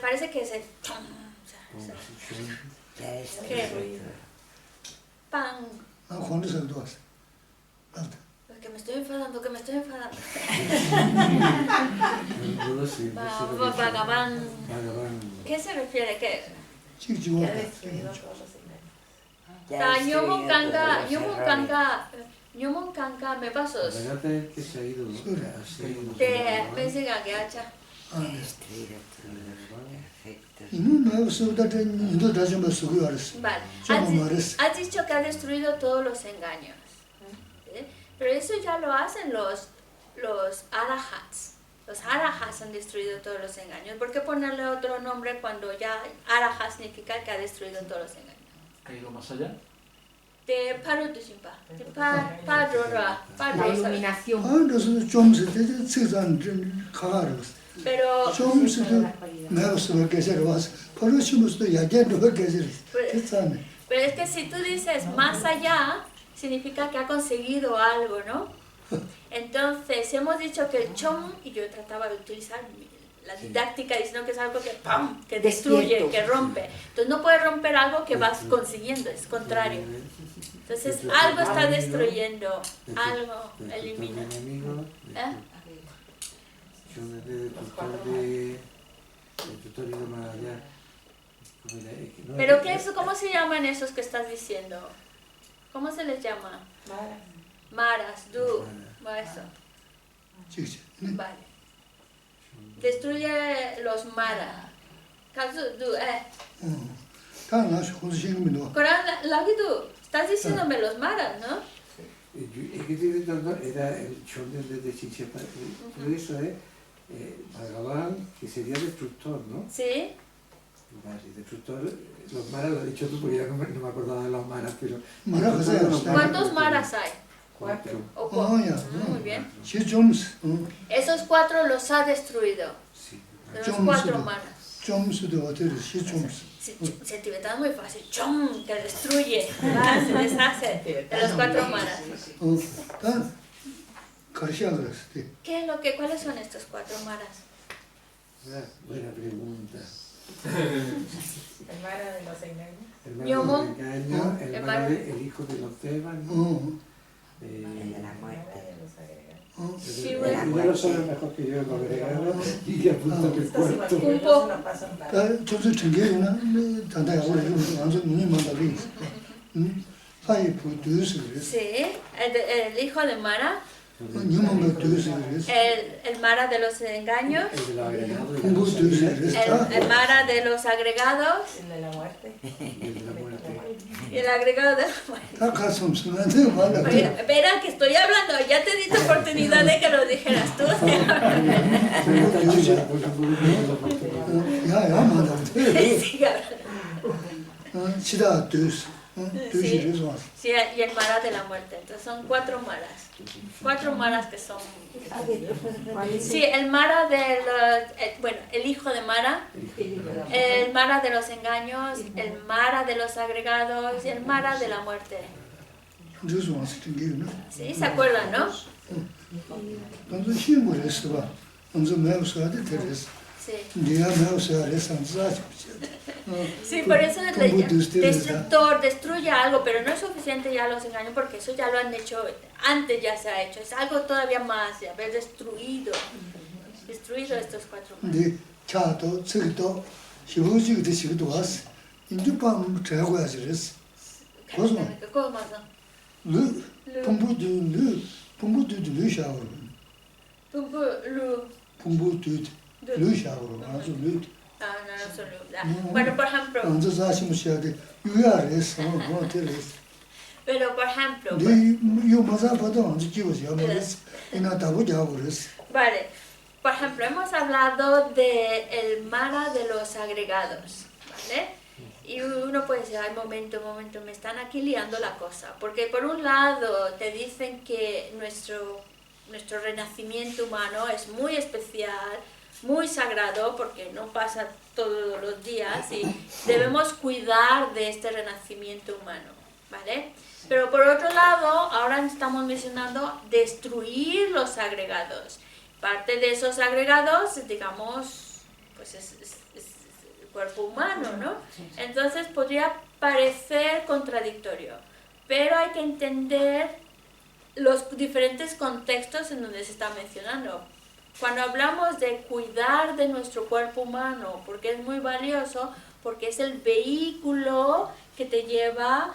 Parece que es el chom, o sea, Ya es ¿Qué? Pan. 아 권리서도 왔어. 나도. Que me estoy enfadando, que me estoy enfadando. Bhagavan. ¿Qué se refiere? ¿Qué? 지지고. Ya ha destruido todos los engaños. Ya es Nyomon Kanka me pasos. que se ha ido, ¿no? Me siga que hacha. 아, 네. destruido todo. Perfecto. 이는 내가 쓰다 된 인도 다시 뭐 쓰고 알았어. Vale. 좀 말했어. Has dicho que ha destruido todos los engaños. ¿Sí? Pero eso ya lo hacen los arahats. Los arahats han destruido todos los engaños. ¿Por qué ponerle otro nombre cuando ya arahat significa que ha destruido todos los engaños? ¿Ha ido más allá? De parutushimpa. De La iluminación. 아, 그래서 좀 쓰대 세상 가가로. Pero, 좀 쓰도 내가 쓰고 계세요 와서 바로 심어서 야게도 계세요. 됐잖아. pero es que si tú dices más allá, significa que ha conseguido algo, ¿no? Entonces, hemos dicho que el chom, y yo trataba de utilizar la didáctica diciendo que es algo que, ¡pam!, que destruye, Despierto. que rompe. Entonces, no puedes romper algo que vas consiguiendo, es contrario. Entonces, algo está destruyendo, algo elimina. ¿Eh? ¿Pero qué es? ¿Cómo se llaman esos que estás diciendo? ¿Cómo se les llama? Mara. Maras, eso. 지지. Vale. Destruye los maras. 다 나서 혼자 신경이 너. Corán, Lagidu, estás diciéndome los maras, ¿no? El que estoy intentando era el Chonden de Chichepa, pero eso es Bhagavan, que sería destructor, ¿no? Sí. Vale, destructor, los maras lo has dicho tú porque ya no me acordaba de los maras, pero... 뭐라 그래요? ¿Cuántos maras hay? Cuatro. ¿O 어야. Muy bien. 지좀 Esos cuatro los ha destruido. Sí. De los Chom, cuatro sí. maras. 좀 쓰도 어떻게 시좀 Si en tibetano es muy fácil. Chom, que destruye. Se deshace. De los cuatro maras. 다 가르쳐 그랬어. ¿Cuáles son estos cuatro maras? Buena pregunta. El Mara de los engaños. El Yomo. mara del engaño, El el mara- mara el hijo de los Tebas, ¿no? 어. El de la Mara muerte. de los agregados. 어. Shiva. Yo lo sabe mejor que yo, lo agregado, y apunta el Estos cuarto. evangelios no pasan nada. 다 점수 전개구나. 단단히 하고 이러면 완전 눈이 만다리. 사이 부두스 그랬어. Sí, el hijo de Mara. 니만 부두스 그랬어. El Mara de los engaños. El de los agregados y 공부 los 두스 agregados, 그랬어. El Mara de los agregados. El de la muerte. y el de la muerte. Y el agregado de la muerte. 다 가슴 쓰는데 말라. Espera, que estoy hablando. Ya te di tu oportunidad de que lo dijeras tú. 야야 말라. Sigue hablando. 치다 두스. 두스 그래서 왔어. Sí, y el Mara de la muerte. Entonces son cuatro Maras. Cuatro Maras que son... Sí, el Mara de los... bueno, el hijo de Mara, el Mara de los engaños, el Mara de los agregados y el Mara de la muerte. 그래서 왔어 전개구나. Sí, ¿se acuerdan, no? 먼저 힘을 했어 봐. 먼저 매우서야 돼 그랬어. Sí. 네가 매우서야 해서 산사지. Sí, por eso es destructor, destruye algo, pero no es suficiente ya los engaños porque eso ya lo han hecho, antes ya se ha hecho, es algo todavía más de haber destruido. destruido estos 4 mares. 근데 차도 저기도 시부지도 시기도 왔어. 인도 밤 제거해야지 그랬어. 거기서 ¿Cómo más? 르 풍부도 르샤고. 풍부도 르샤고. 아주 르. No son luz. Bueno, por ejemplo, 먼저 사시무셔야 돼. 유야레스. 테레스. pero por ejemplo, 요 맞아 봐도 안 지키고서 말했어. 이나 다보자고 그랬어. vale, por ejemplo, hemos hablado del mara de los agregados, ¿vale? Y uno puede decir, ay, momento, me están aquí liando la cosa. Porque por un lado te dicen que nuestro renacimiento humano es muy especial, muy sagrado, porque no pasa todos los días y debemos cuidar de este renacimiento humano, ¿vale? Pero por otro lado, ahora estamos mencionando destruir los agregados. Parte de esos agregados, digamos, pues es el cuerpo humano, ¿no? Entonces podría parecer contradictorio, pero hay que entender los diferentes contextos en donde se está mencionando. Cuando hablamos de cuidar de nuestro cuerpo humano, porque es muy valioso, porque es el vehículo que te lleva,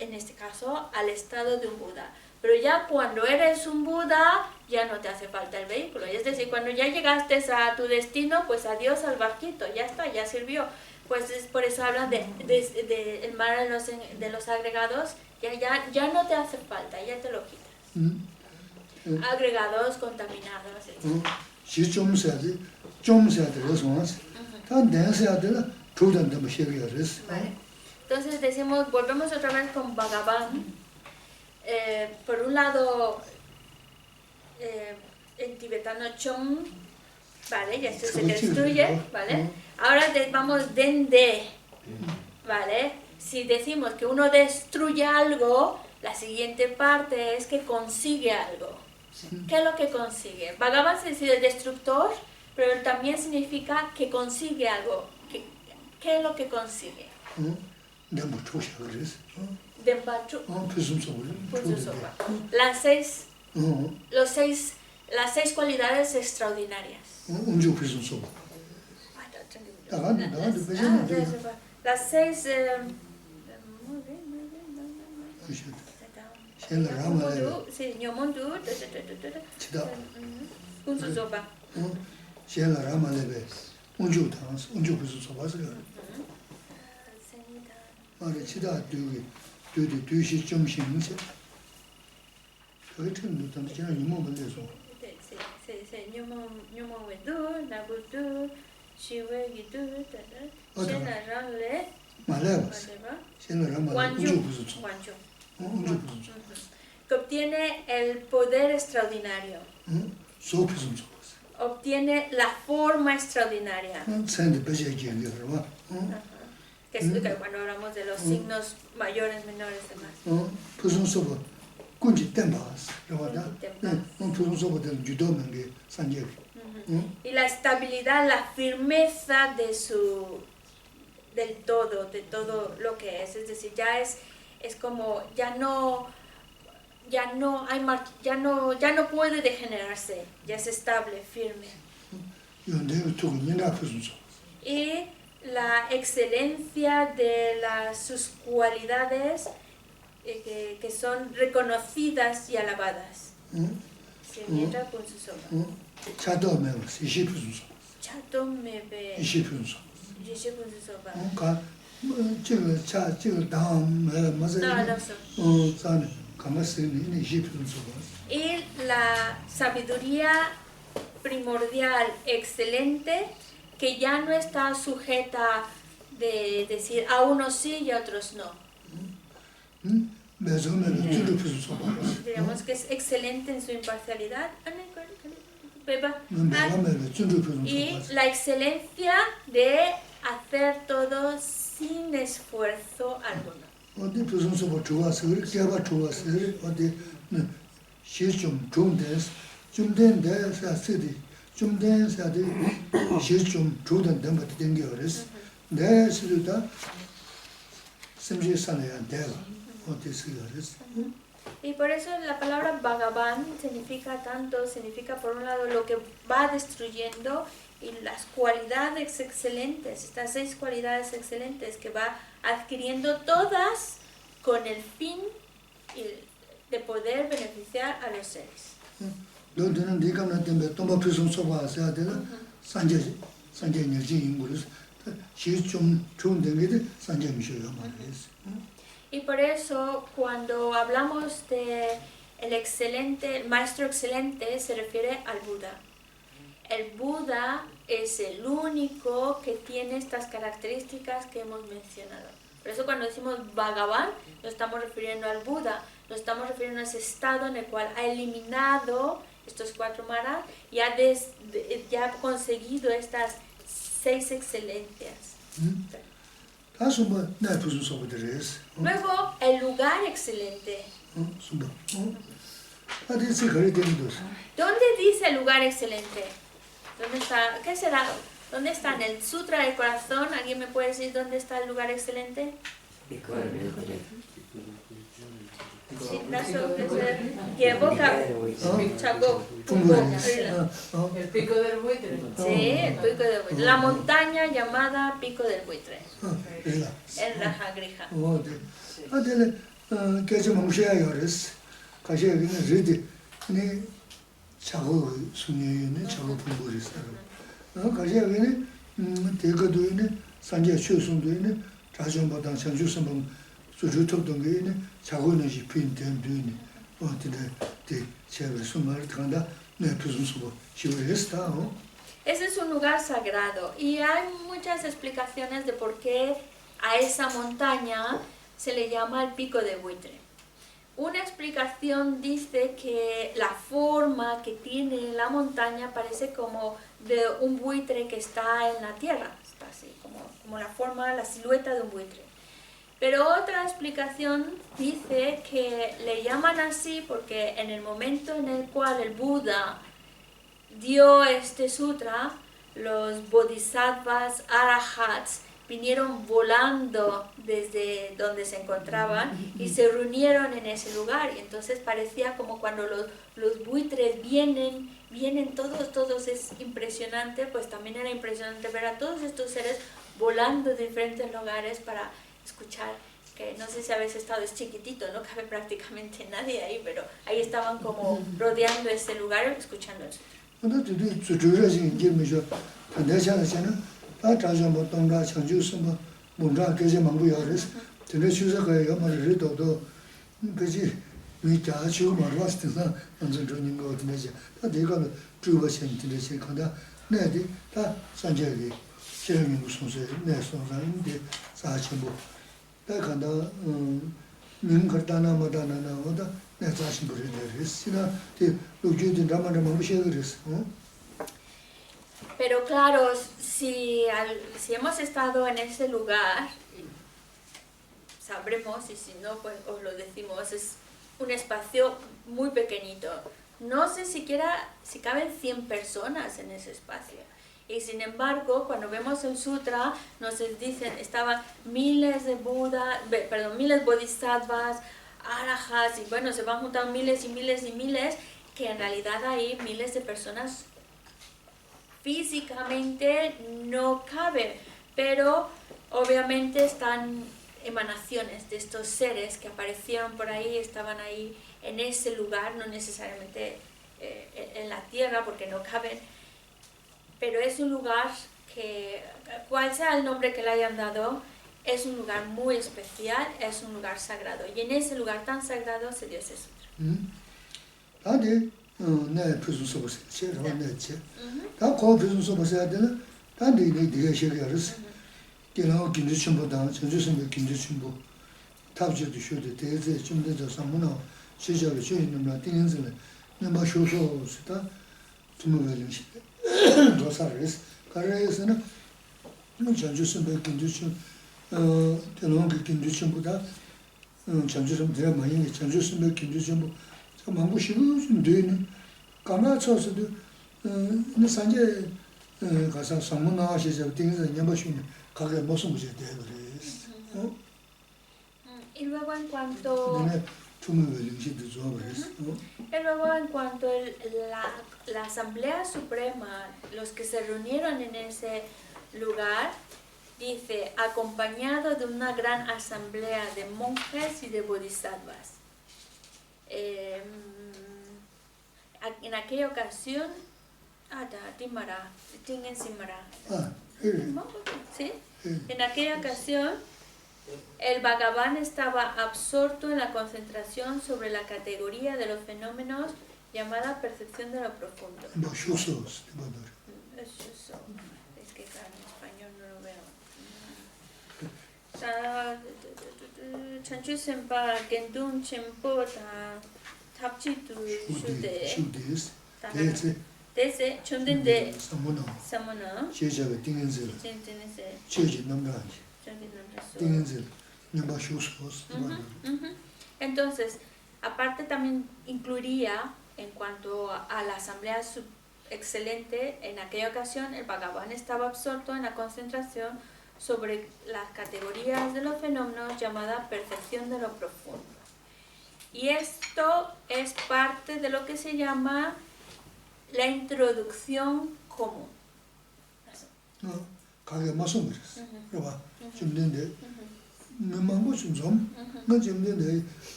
en este caso, al estado de un Buda. Pero ya cuando eres un Buda, ya no te hace falta el vehículo. Es decir, cuando ya llegaste a tu destino, pues adiós al barquito, ya está, ya sirvió. Pues es por eso hablan de el mar de los agregados, ya no te hace falta, ya te lo quitas. Agregados, contaminados, etc. 시 좀 써야 돼. 그래서 단 내서야 되나 조단도 뭐 해야 그랬어. Vale. Entonces decimos, volvemos otra vez con Bhagavan. Por un lado, en tibetano Chom, ¿vale? Ya esto se destruye, ¿vale? Ahora vamos Dende, ¿vale? Si decimos que uno destruye algo, la siguiente parte es que consigue algo. ¿Qué es lo que consigue? Bhagavan se dice destructor, pero también significa que consigue algo. ¿Qué es lo que consigue? 내가 초샤 그랬어. Denpachu. 무슨 Las seis cualidades extraordinarias. 운주 무슨 소리. Las seis... Sí, Nyomondu. Unsu sopa. 셴라 라마레베 운주 당스 운주 무슨 소바스. 말에 치다 두시 좀 심지. 그것은 또 제가 이모를 내서. Sí, Nyomondu, Nabudu, Shiwegidu, Shena Ranle. 말레바스. 셴라 라마레 운주 무슨 소. 운주 무슨 소. Que obtiene el poder extraordinario. 소 무슨 소. Obtiene la forma extraordinaria. Que es cuando hablamos de los signos mayores, menores, demás. Y la estabilidad, la firmeza del todo lo que es decir, ya es como ya no puede degenerarse, ya es estable, firme. Y la excelencia de sus cualidades que son reconocidas y alabadas. Se mientra con su sopa. Chato me ve. Yishe con su sopa. Y la sabiduría primordial, excelente, que ya no está sujeta de decir a unos sí y a otros no. Digamos que es excelente en su imparcialidad. Y la excelencia de hacer todo sin esfuerzo alguno. Y por eso la palabra Bhagavan significa tanto, significa por un lado lo que va destruyendo y las cualidades excelentes, estas 6 cualidades excelentes que va adquiriendo todas con el fin de poder beneficiar a los seres. Y por eso cuando hablamos de el maestro excelente se refiere al Buda. El Buda es el único que tiene estas características que hemos mencionado. Por eso cuando decimos Bhagavan, nos estamos refiriendo al Buda, nos estamos refiriendo a ese estado en el cual ha eliminado estos 4 maras y ha conseguido estas 6 excelencias. Luego, el lugar excelente. ¿Dónde dice el lugar excelente? ¿Dónde está? ¿Qué será? ¿Dónde está? ¿En el Sutra del Corazón? ¿Alguien me puede decir dónde está el lugar excelente? Pico del buitre. El pico del buitre. Sí, el pico del buitre. La montaña llamada Pico del Buitre. En Rajagrija. Ese es un lugar sagrado y hay muchas explicaciones de por qué a esa montaña se le llama el Pico de Buitre. Una explicación dice que la forma que tiene la montaña parece como de un buitre que está en la tierra, está así, como la forma, la silueta de un buitre. Pero otra explicación dice que le llaman así porque en el momento en el cual el Buda dio este sutra, los bodhisattvas, arahats, vinieron volando desde donde se encontraban y se reunieron en ese lugar. Y entonces parecía como cuando los buitres vienen todos, es impresionante, pues también era impresionante ver a todos estos seres volando de diferentes lugares para escuchar, que no sé si habéis estado, es chiquitito, no cabe prácticamente nadie ahí, pero ahí estaban como rodeando ese lugar escuchando el sutra. Pero claro, si hemos estado en ese lugar, sabremos, y si no, pues os lo decimos, es un espacio muy pequeñito. No sé siquiera si caben 100 personas en ese espacio. Y sin embargo, cuando vemos el sutra, nos dicen, estaban miles de bodhisattvas, arahats, y bueno, se van juntando miles y miles y miles, que en realidad hay miles de personas físicamente no caben, pero obviamente están emanaciones de estos seres que aparecieron por ahí, estaban ahí en ese lugar, no necesariamente en la tierra porque no caben, pero es un lugar que, cual sea el nombre que le hayan dado, es un lugar muy especial, es un lugar sagrado, y en ese lugar tan sagrado se dio ese sutra. Y luego en cuanto... Y luego en cuanto la Asamblea Suprema, los que se reunieron en ese lugar, dice, acompañado de una gran asamblea de monjes y de bodhisattvas. En aquella ocasión, ¿sí? En aquella ocasión, el Bhagavan estaba absorto en la concentración sobre la categoría de los fenómenos llamada percepción de lo profundo. Es que claro, en español no lo veo. Chanchu Sempa, Gendun Chempo, Tapchitu Shude, Dese, Chunden de Samona, Entonces, aparte también incluiría, en cuanto a la asamblea excelente, en aquella ocasión el Bhagavan estaba absorto en la concentración sobre las categorías de los fenómenos llamada percepción de lo profundo. Y esto es parte de lo que se llama la introducción común.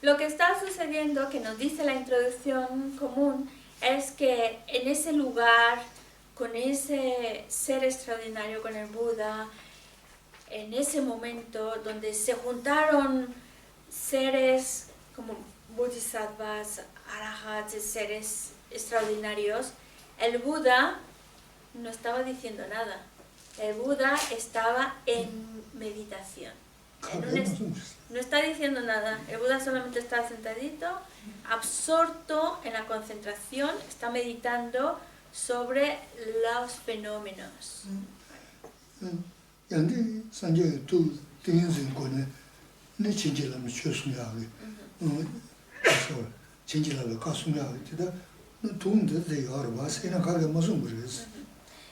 Lo que está sucediendo, que nos dice la introducción común, es que en ese lugar, con ese ser extraordinario, con el Buda, en ese momento donde se juntaron seres como bodhisattvas, arahats, seres extraordinarios, el Buda no estaba diciendo nada. El Buda estaba en meditación. No está diciendo nada. El Buda solamente está sentadito, absorto en la concentración, está meditando sobre los fenómenos.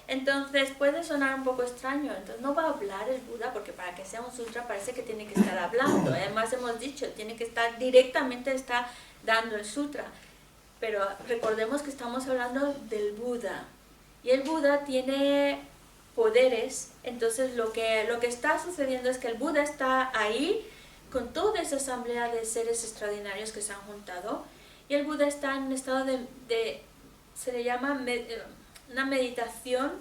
Entonces puede sonar un poco extraño, entonces no va a hablar el Buda porque para que sea un sutra parece que tiene que estar hablando, además hemos dicho, tiene que estar directamente, está dando el sutra, pero recordemos que estamos hablando del Buda y el Buda tiene poderes, entonces lo que está sucediendo es que el Buda está ahí con toda esa asamblea de seres extraordinarios que se han juntado y el Buda está en un estado se le llama una meditación,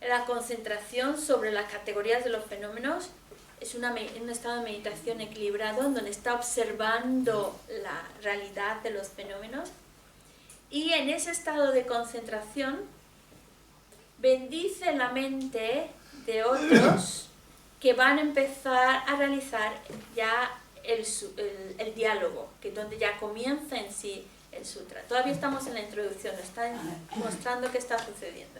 la concentración sobre las categorías de los fenómenos, es un estado de meditación equilibrado en donde está observando la realidad de los fenómenos y en ese estado de concentración bendice la mente de otros que van a empezar a realizar ya el diálogo, que es donde ya comienza en sí el sutra. Todavía estamos en la introducción, está mostrando qué está sucediendo.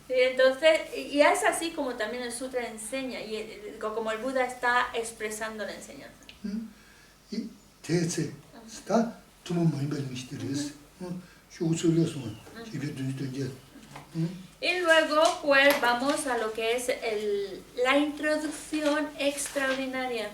Entonces, y es así como también el sutra enseña, y como el Buda está expresando la enseñanza. Y luego pues vamos a lo que es la introducción extraordinaria.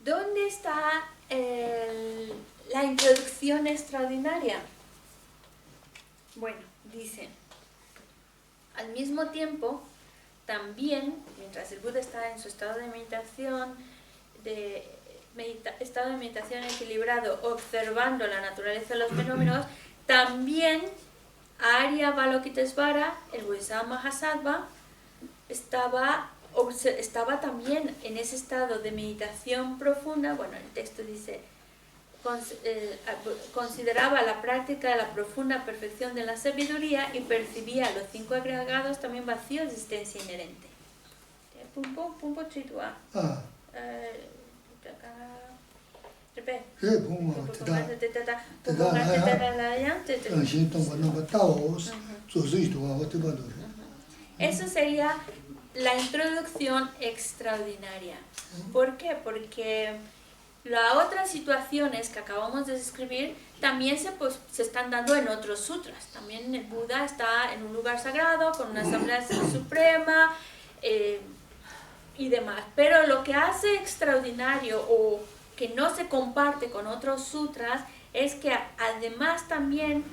¿Dónde está la introducción extraordinaria? Bueno, dice, al mismo tiempo, también, mientras el Buda está en su estado de meditación, estado de meditación equilibrado, observando la naturaleza de los fenómenos, también Arya Avalokitesvara, el Bodhisattva Mahasattva, estaba también en ese estado de meditación profunda. Bueno, el texto dice, consideraba la práctica de la profunda perfección de la sabiduría y percibía los 5 agregados también vacíos de existencia inherente. pumpo chitua. 아, Repé. 그래 보면 당신 동안은 뭐 따오스 조수이도 하고 때봐도. Eso sería la introducción extraordinaria. ¿Por qué? Porque las otras situaciones que acabamos de describir también se están dando en otros sutras. También el Buda está en un lugar sagrado, con una asamblea suprema y demás. Pero lo que hace extraordinario o que no se comparte con otros sutras es que además también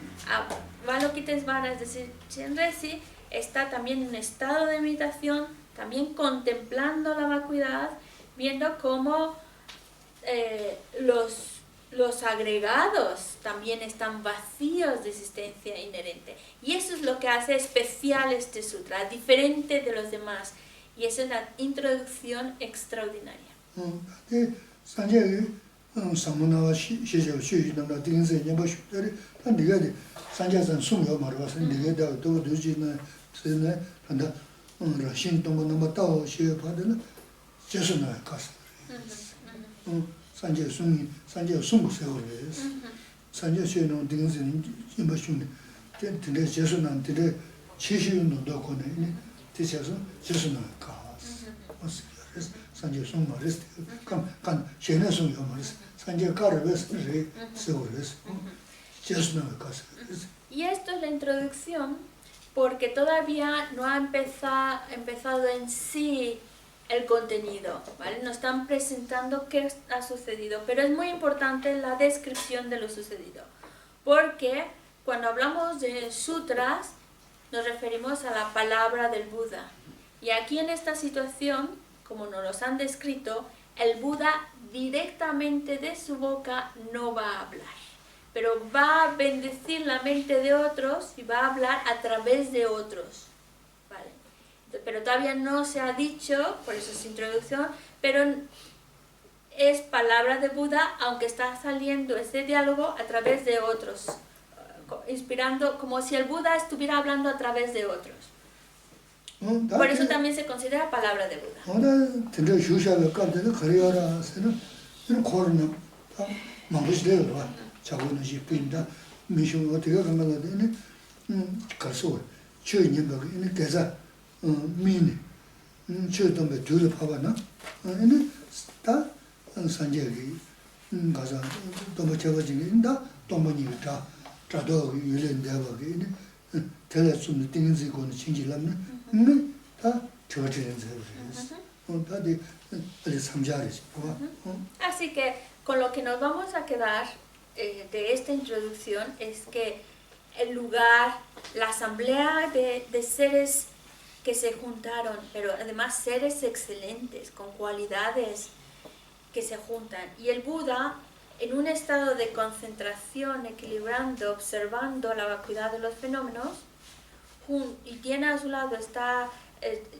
Avalokitesvara, es decir, Chenrezig, está también en un estado de meditación, también contemplando la vacuidad, viendo cómo los agregados también están vacíos de existencia inherente. Y eso es lo que hace especial este sutra, diferente de los demás. Y esa es la introducción extraordinaria. 산제 사문나와 시제가 쉬는다 등세 녀버 싶더리 단 네가 산제선 숨여 말아서 네가 또 도지나 세네 한다 신동은 너무 따오 시에 받는 제스나 가서 산제 숨고 세월에서 산제 쉬는 등세는 녀버 쉬는 근데 제스나 근데 치시운도 거네 대체서 제스나 가서 산제 숨 말했어. 간 제네 숨 말했어. 산제 가르베스 제 세월에서 제스나 가서. Y esto es la introducción porque todavía no ha empezado en sí el contenido, ¿vale? Nos están presentando qué ha sucedido, pero es muy importante la descripción de lo sucedido, porque cuando hablamos de sutras nos referimos a la palabra del Buda. Y aquí en esta situación, como nos los han descrito, el Buda directamente de su boca no va a hablar, pero va a bendecir la mente de otros y va a hablar a través de otros, ¿vale? Pero todavía no se ha dicho, por eso es introducción, pero es palabra de Buda, aunque está saliendo ese diálogo a través de otros, inspirando como si el Buda estuviera hablando a través de otros. Por eso también se considera palabra de Buda. ahora tendré yushalo carde khariara seno corona mambushde va chagono jipinda misho otega gamala de karso chönyemba ne geza mini chödombe dure pabana ene sta sanjegi gaza domba chabajinda dombaniga trado yulendeva ge tele sum dinzi gon chinjilamne Así que con lo que nos vamos a quedar de esta introducción es que el lugar, la asamblea de seres que se juntaron, pero además seres excelentes, con cualidades que se juntan, y el Buda en un estado de concentración, equilibrando, observando la vacuidad de los fenómenos, y tiene a su lado está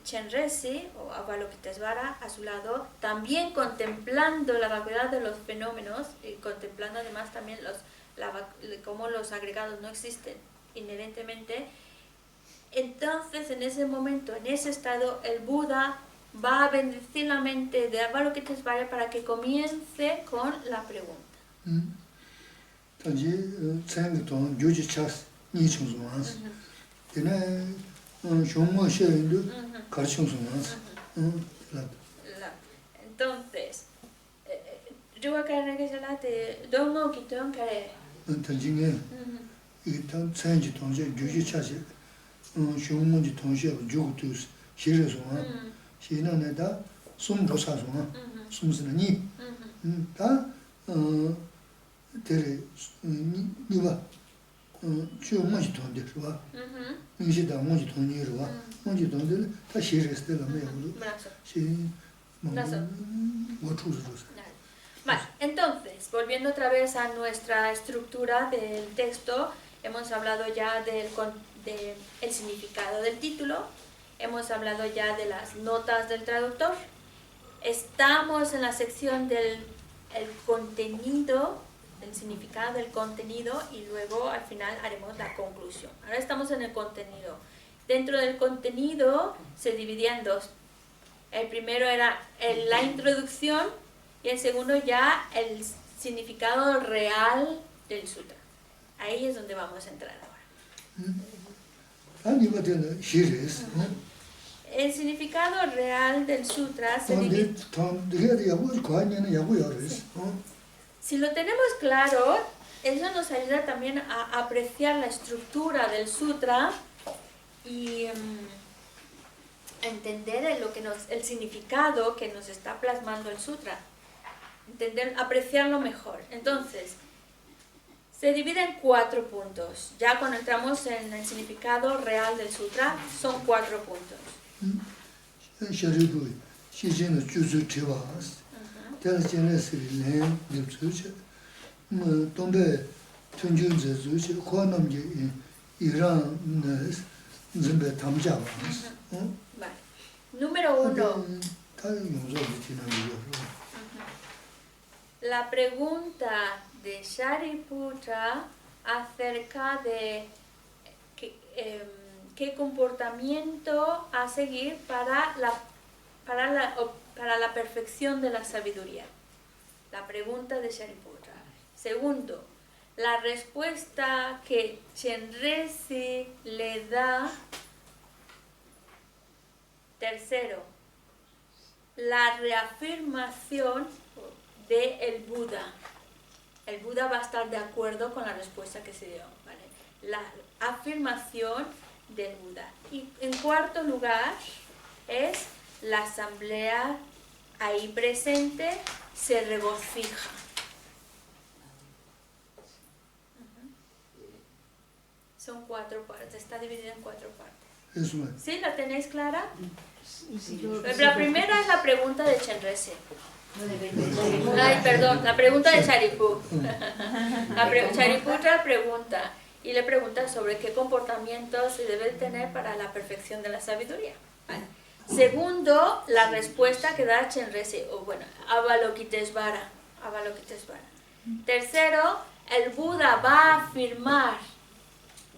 Chenrezig o Avalokitesvara a su lado, también contemplando la vacuidad de los fenómenos y contemplando además también cómo los agregados no existen inherentemente. Entonces en ese momento, en ese estado, el Buda va a bendecir la mente de Avalokitesvara para que comience con la pregunta. Entonces, yo creo que la te domo quitón que tanjinge itan sanji tonje juji chaje shumunji tonje jugutus shiresuwa shinaneda sumrosasuwa sumsnani ta tere niwa shumunji tonje suwa nishida munji tonje ruwa munji tonje ta shireste la meulu shi Vale, entonces, volviendo otra vez a nuestra estructura del texto, hemos hablado ya del significado del título, hemos hablado ya de las notas del traductor, estamos en la sección del contenido, del significado del contenido, y luego al final haremos la conclusión. Ahora estamos en el contenido. Dentro del contenido se dividía en dos El primero era la introducción y el segundo ya el significado real del sutra. Ahí es donde vamos a entrar ahora. El significado real del sutra se divide. Si lo tenemos claro, eso nos ayuda también a apreciar la estructura del sutra y entender el significado que nos está plasmando el sutra. Apreciarlo mejor. Entonces, se divide en 4 puntos. Ya cuando entramos en el significado real del sutra, son 4 puntos. Vale. Número 1. La pregunta de Shariputra acerca de qué comportamiento a seguir para la perfección de la sabiduría. La pregunta de Shariputra. Segundo, la respuesta que Chenrezig le da. Tercero, la reafirmación del Buda. El Buda va a estar de acuerdo con la respuesta que se dio, ¿vale? La afirmación del Buda. Y en cuarto lugar es la asamblea ahí presente se regocija. Son 4 partes, está dividida en 4 partes. ¿Sí? ¿La tenéis clara? La primera es la pregunta de Chenrezig. Ay, perdón, la pregunta de Shariputra. Shariputra pregunta y le pregunta sobre qué comportamiento se debe tener para la perfección de la sabiduría. ¿Vale? Segundo, la respuesta que da Chenrezig, o bueno, Avalokitesvara. Tercero, el Buda va a afirmar,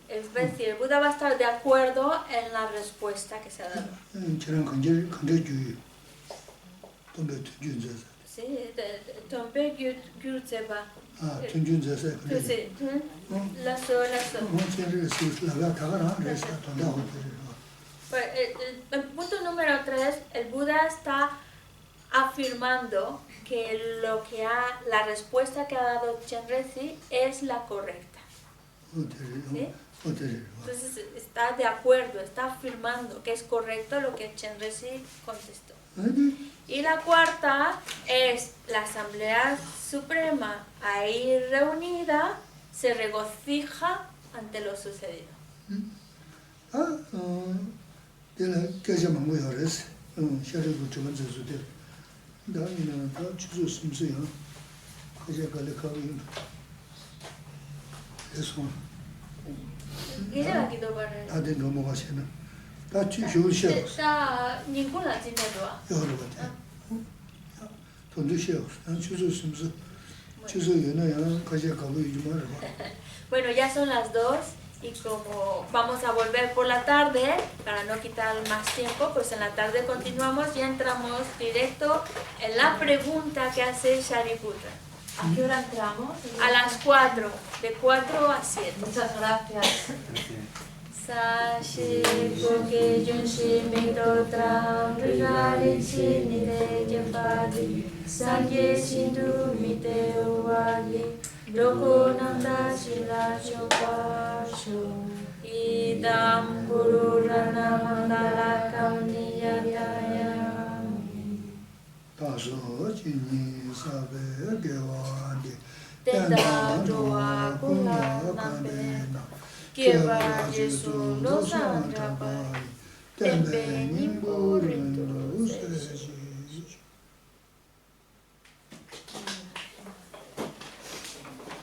es decir, el Buda va a estar de acuerdo en la respuesta que se ha dado. Sí, Tompe Gyurtseba. El punto número 3, el Buda está afirmando que la respuesta que ha dado Chenrezig es la correcta. ¿Sí? Entonces está de acuerdo, está afirmando que es correcto lo que Chenrezig contestó. Y la cuarta es la Asamblea Suprema ahí reunida se regocija ante lo sucedido. Bueno, ya son las 2 y como vamos a volver por la tarde, para no quitar más tiempo, pues en la tarde continuamos y entramos directo en la pregunta que hace Shariputra. ¿A qué hora entramos? A las 4, de 4 a 7. Muchas gracias. Sashi Koke Junshi Mito Tram Rigari Chinide Jempadi Sangye Shindu Mite Uwagi Doko Nanda Shila Chopasho Idam Guru Rana Mandala Kamniyataya Taso Chini Sabe Gewandi Tenda Dua Kula Nampena Kieva Jesu Losan Rabai Tempe Nimbu Rindu Se